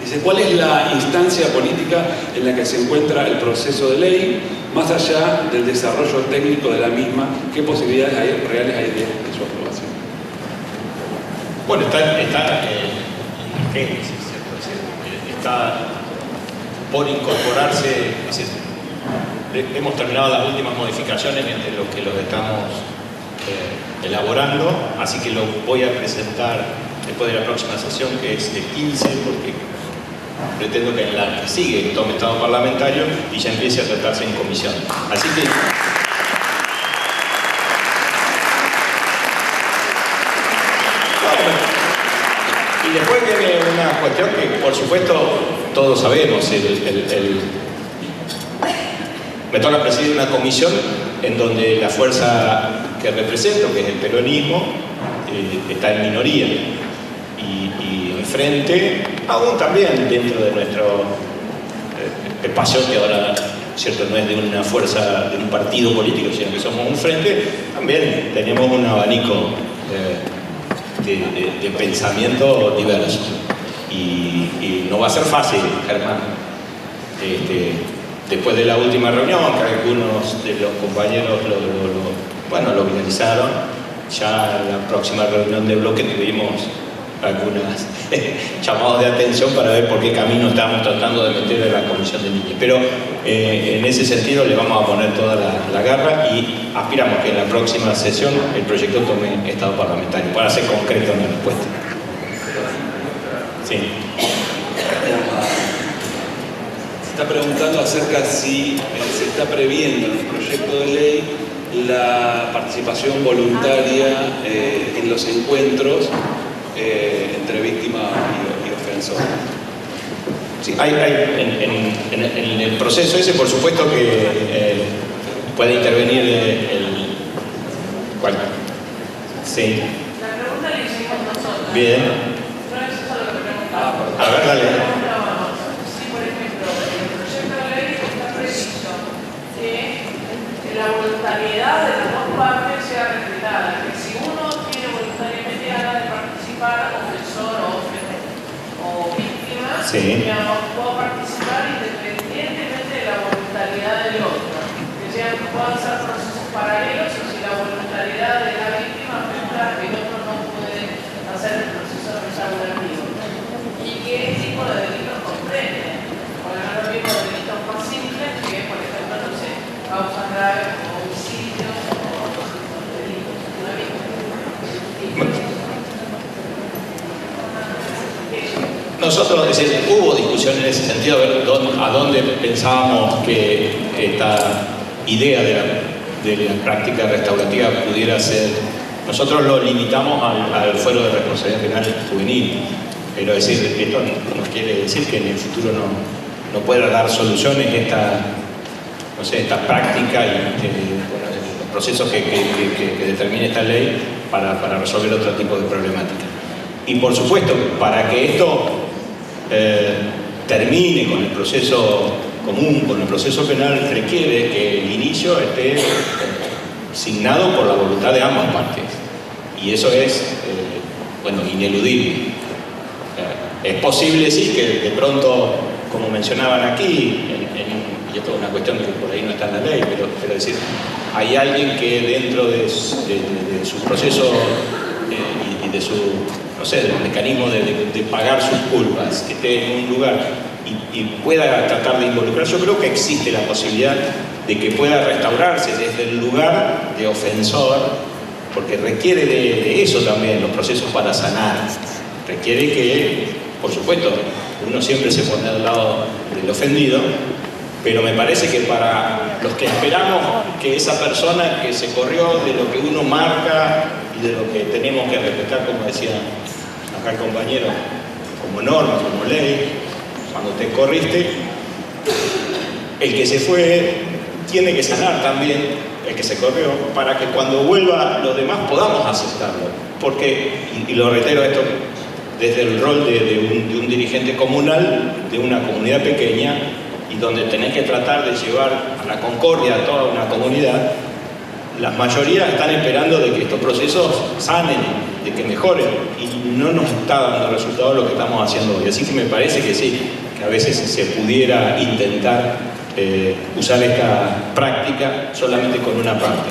Dice, ¿cuál es la instancia política en la que se encuentra el proceso de ley, más allá del desarrollo técnico de la misma? ¿Qué posibilidades reales hay de su aprobación? Bueno, está en génesis, está por incorporarse, hemos terminado las últimas modificaciones entre los que los estamos elaborando, así que lo voy a presentar después de la próxima sesión, que es el 15, porque pretendo que en la que sigue tome estado parlamentario y ya empiece a tratarse en comisión. Así que y después viene una cuestión que, por supuesto, todos sabemos. Me toca presidir una comisión en donde la fuerza que represento, que es el peronismo, está en minoría. Y enfrente, aún también dentro de nuestro espacio, que ahora, cierto, no es de una fuerza, de un partido político, sino que somos un frente, también tenemos un abanico de pensamiento diverso. Y no va a ser fácil, Germán. Después de la última reunión, que algunos de los compañeros lo finalizaron, ya en la próxima reunión de bloque tuvimos algunos llamados de atención para ver por qué camino estamos tratando de meter a la comisión de línea. Pero en ese sentido le vamos a poner toda la garra y aspiramos que en la próxima sesión el proyecto tome estado parlamentario para ser concreto en la respuesta. Sí. Se está preguntando acerca si se está previendo en el proyecto de ley la participación voluntaria en los encuentros entre víctima y ofensor. Sí, hay en el proceso ese, por supuesto que puede intervenir ¿cuál? Sí. La pregunta la hicimos nosotros. Bien. No es eso lo que preguntamos. A ver, dale. Si, por ejemplo, en el proyecto de ley está previsto que la voluntariedad de las dos partes sea respetada, que si uno tiene voluntariamente ganas de participar, ofensor o víctima, sí, puedo participar independientemente de la voluntariedad del otro. Que puedan ser procesos paralelos o si la voluntariedad de la víctima afecta que el otro no puede hacer el proceso restaurativo. ¿Y qué tipo de delitos comprende? Porque no es lo mismo delitos más simples que, por ejemplo, no sé, causas graves como homicidios o otros tipos de delitos. No, nosotros, es decir, hubo discusión en ese sentido, a ver a dónde pensábamos que esta idea de la práctica restaurativa pudiera ser. Nosotros lo limitamos al fuero de responsabilidad penal juvenil, pero es decir, esto no quiere decir que en el futuro no pueda dar soluciones esta práctica y los procesos que determine esta ley para resolver otro tipo de problemática. Y por supuesto, para que esto termine con el proceso común, con el proceso penal, requiere que el inicio esté signado por la voluntad de ambas partes. Y eso es, ineludible. Es posible, sí, que de pronto, como mencionaban aquí, y esto es una cuestión que por ahí no está en la ley, pero decir, hay alguien que dentro de su proceso y de su, del mecanismo de pagar sus culpas, que esté en un lugar y pueda tratar de involucrar, yo creo que existe la posibilidad de que pueda restaurarse desde el lugar de ofensor, porque requiere de eso también los procesos para sanar. Requiere que, por supuesto, uno siempre se pone al lado del ofendido, pero me parece que para los que esperamos que esa persona que se corrió de lo que uno marca y de lo que tenemos que respetar, como decía acá el compañero, como norma, como ley, cuando te corriste, el que se fue tiene que sanar también el que se corrió, para que cuando vuelva los demás podamos aceptarlo. Porque, y lo reitero esto, desde el rol de un dirigente comunal, de una comunidad pequeña, y donde tenés que tratar de llevar a la concordia a toda una comunidad, las mayorías están esperando de que estos procesos sanen, de que mejoren, y no nos está dando resultados lo que estamos haciendo hoy. Así que me parece que sí, que a veces se pudiera intentar usar esta práctica solamente con una parte,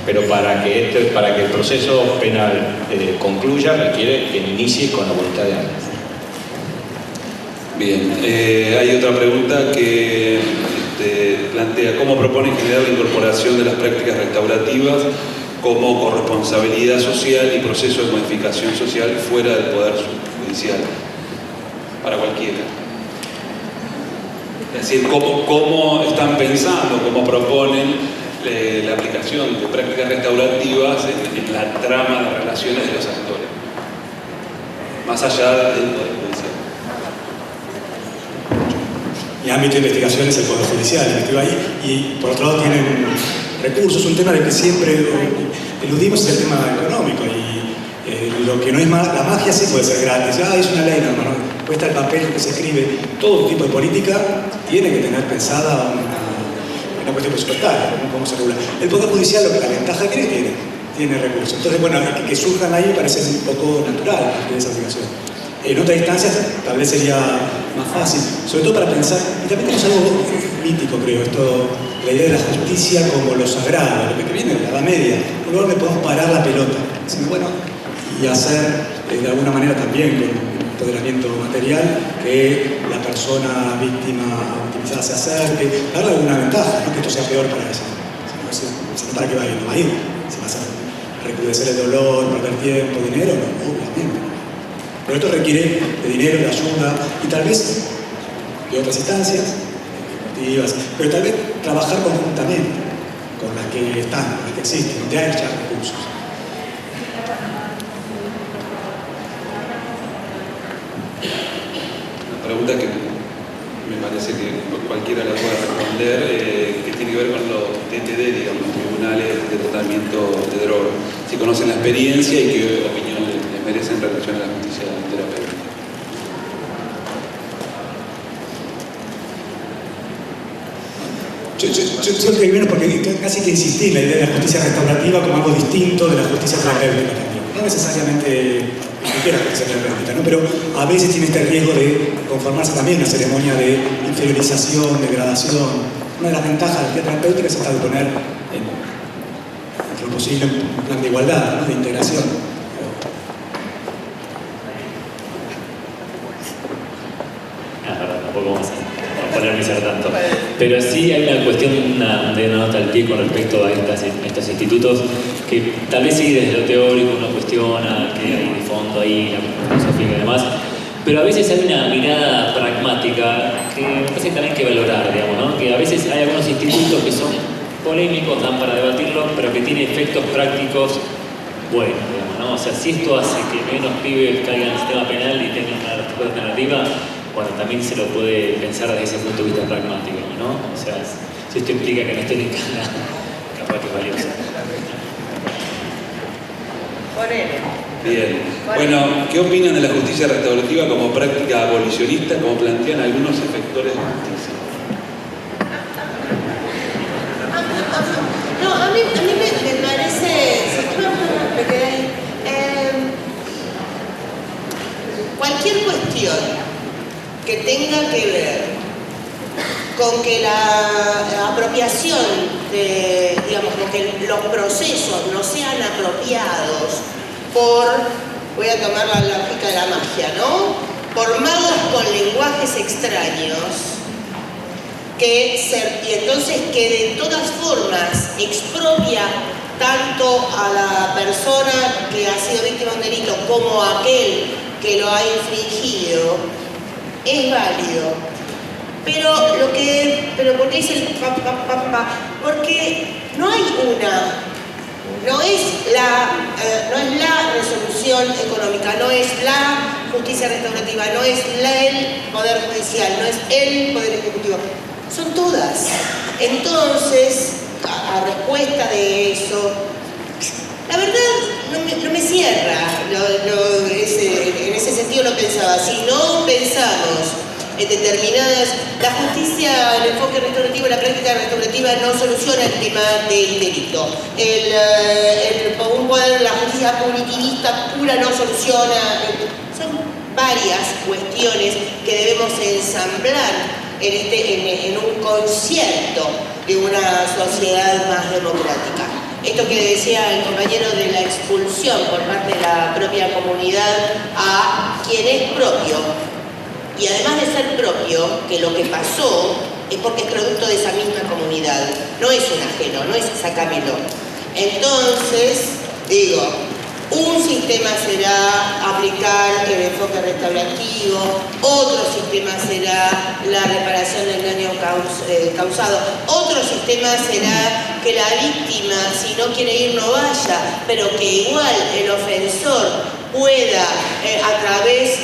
pero para que el proceso penal concluya requiere que inicie con la voluntad de ambos. Bien, hay otra pregunta que plantea cómo propone generar la incorporación de las prácticas restaurativas como corresponsabilidad social y proceso de modificación social fuera del Poder Judicial, para cualquiera. Es decir, cómo están pensando, cómo proponen la aplicación de prácticas restaurativas en la trama de relaciones de los actores, más allá del Poder Judicial. Mi ámbito de investigación es el Poder Judicial, investigo ahí, y por otro lado tienen recursos. Un tema del que siempre eludimos es el tema económico, y lo que no es la magia sí puede ser gratis. Es una ley, no, cuesta el papel que se escribe. Todo tipo de política tiene que tener pensada una cuestión presupuestaria, cómo se regula. El Poder Judicial, la ventaja que tiene recursos. Entonces, que surjan ahí parece un poco natural de esa aplicación. En otras instancias tal vez sería más fácil, sobre todo para pensar, y también tenemos algo mítico, creo, la idea de la justicia como lo sagrado, lo que viene de la Edad Media, un lugar donde podemos parar la pelota, y hacer de alguna manera también con empoderamiento material que la persona victimizada se acerque, darle alguna ventaja, no que esto sea peor para ella, sino para que vaya, no va a ir, si vas a recrudecer el dolor, perder tiempo, dinero, no, obviamente. Pero esto requiere de dinero, de ayuda y tal vez de otras instancias, pero tal vez trabajar conjuntamente con las que están, con las que existen, donde hay ya recursos. Una pregunta que me parece que cualquiera la puede responder, que tiene que ver con los TTD, digamos, tribunales de tratamiento de drogas. Si conocen la experiencia y qué opinión les merece en relación a la justicia terapéutica. Yo primero porque casi que insistí en la idea de la justicia restaurativa como algo distinto de la justicia terapéutica también. No necesariamente la justicia terapéutica, ¿no? Pero a veces tiene este riesgo de conformarse también una ceremonia de inferiorización, degradación. Una de las ventajas de la justicia terapéutica es tratar de poner en lo posible un plan de igualdad, ¿no? De integración. Tampoco vamos a ponerme a tanto. Pero sí hay una cuestión de una nota al pie con respecto a estos institutos que tal vez sí desde lo teórico uno cuestiona que hay de fondo ahí, la filosofía y demás, Pero a veces hay una mirada pragmática que me parece que también hay que valorar, digamos, ¿no? Que a veces hay algunos institutos que son polémicos, dan para debatirlo, pero que tienen efectos prácticos buenos, digamos, ¿no? O sea, si esto hace que menos pibes caigan en el sistema penal y tengan una respuesta alternativa, bueno, también se lo puede pensar desde ese punto de vista pragmático, ¿no? O sea, si esto implica que no estén en cana, capaz que es valioso. Bien. Bueno, ¿qué opinan de la justicia restaurativa como práctica abolicionista, como plantean algunos efectores de justicia? No, a mí me parece, me quedé ahí. Cualquier cuestión que tenga que ver con que la apropiación de, digamos, con que los procesos no sean apropiados por, voy a tomar la lógica de la magia, ¿no? Por magos con lenguajes extraños, y entonces que de todas formas expropia tanto a la persona que ha sido víctima de un delito como a aquel que lo ha infringido, es válido. Pero ¿por qué dice el porque no hay no es la resolución económica, no es la justicia restaurativa, no es el Poder Judicial, no es el Poder Ejecutivo, son todas. Entonces, a respuesta de eso, la verdad no me cierra, en ese sentido lo pensaba. Si no pensamos en determinadas, la justicia, el enfoque restaurativo, la práctica restaurativa no soluciona el tema del delito. La justicia punitivista pura no soluciona. Son varias cuestiones que debemos ensamblar en un concierto de una sociedad más democrática. Esto que decía el compañero de la expulsión por parte de la propia comunidad a quien es propio. Y además de ser propio, que lo que pasó es porque es producto de esa misma comunidad, no es un ajeno, no es sacámelo. Entonces, digo, un sistema será aplicar el enfoque restaurativo, otro sistema será la reparación del daño causado, otro sistema será que la víctima, si no quiere ir, no vaya, pero que igual el ofensor pueda a través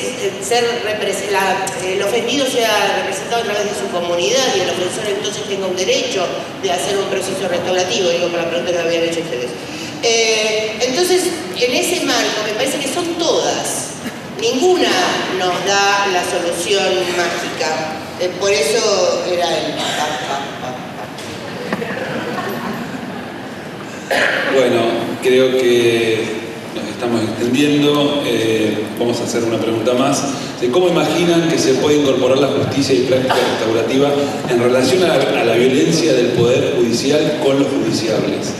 el ofendido sea representado a través de su comunidad y el ofensor entonces tenga un derecho de hacer un proceso restaurativo, digo por la pregunta que habían hecho ustedes. Entonces, en ese marco me parece que son todas, ninguna nos da la solución mágica, por eso era el Bueno, creo que nos estamos extendiendo. Vamos a hacer una pregunta más. ¿Cómo imaginan que se puede incorporar la justicia y práctica restaurativa en relación a la violencia del Poder Judicial con los judiciables?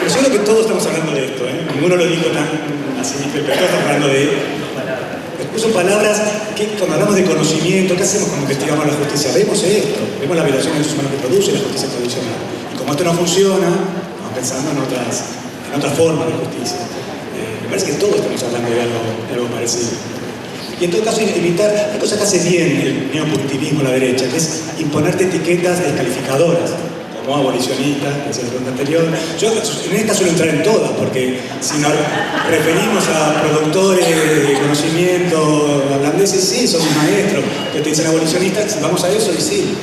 Pero yo creo que todos estamos hablando de esto, ¿eh? Ninguno lo dijo tan así, pero todos estamos hablando de... Son palabras que cuando hablamos de conocimiento, ¿qué hacemos cuando investigamos la justicia? Vemos esto, vemos la violación de derechos humanos que produce la justicia tradicional. Y como esto no funciona, vamos pensando en otras formas de justicia. Me parece que todos estamos hablando de algo parecido. Y en todo caso, evitar, hay cosas que hace bien el neopunitivismo a la derecha, que es imponerte etiquetas descalificadoras, como abolicionista, que es la pregunta anterior. Yo en esta suelo entrar en todas, porque si nos referimos a productores de conocimiento holandeses, sí, son maestros que te dicen abolicionistas, vamos a eso y sí,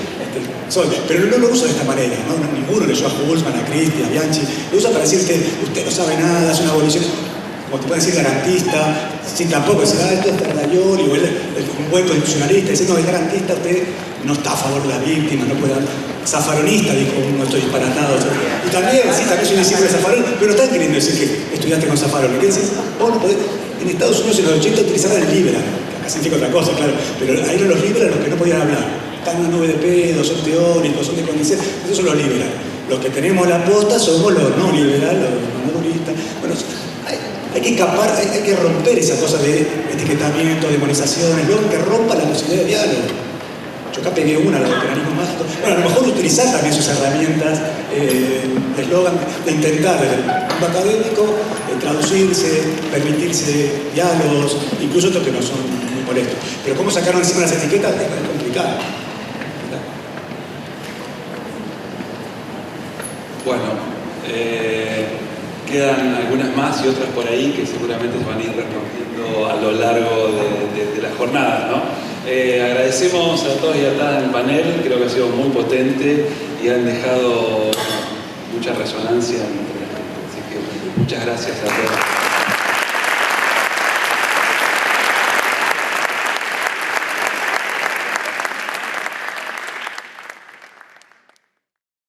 soy. Pero no lo uso de esta manera, ¿no? Ninguno leyó a Hulsman, a Christie, a Bianchi, lo usa para decir que usted no sabe nada, es una abolicionista. Como te puede decir garantista, sin tampoco decir, esto es Ferrayol, y un buen constitucionalista, diciendo que garantista usted no está a favor de las víctimas, no puede dar. Zafaronista, dijo uno, estoy disparatado. Y también, sí, también soy discípulo de Zaffaroni, pero no están queriendo decir que estudiaste con Zaffaroni. ¿Qué decís? Vos no podés. En Estados Unidos en los 80 utilizaban el liberal, que acá significa otra cosa, claro, pero ahí eran los liberales los que no podían hablar. Están en una nube de pedos, son teóricos, son de convencer, esos son los liberales. Los que tenemos la posta somos los no liberales, los maduristas. Bueno, hay que escapar, hay que romper esa cosa de etiquetamiento, demonizaciones, luego que rompa la posibilidad de diálogo. Yo acá pegué una, la del peronismo mágico. Bueno, a lo mejor utilizar también sus herramientas de eslogan, de intentar desde el mundo académico traducirse, permitirse diálogos, incluso estos que no son muy molestos. Pero cómo sacaron encima las etiquetas es complicado. Bueno, quedan algunas más y otras por ahí que seguramente se van a ir respondiendo a lo largo de la jornada, ¿no? Agradecemos a todos y a todas en el panel, creo que ha sido muy potente y han dejado mucha resonancia entre la gente. Así que muchas gracias a todos.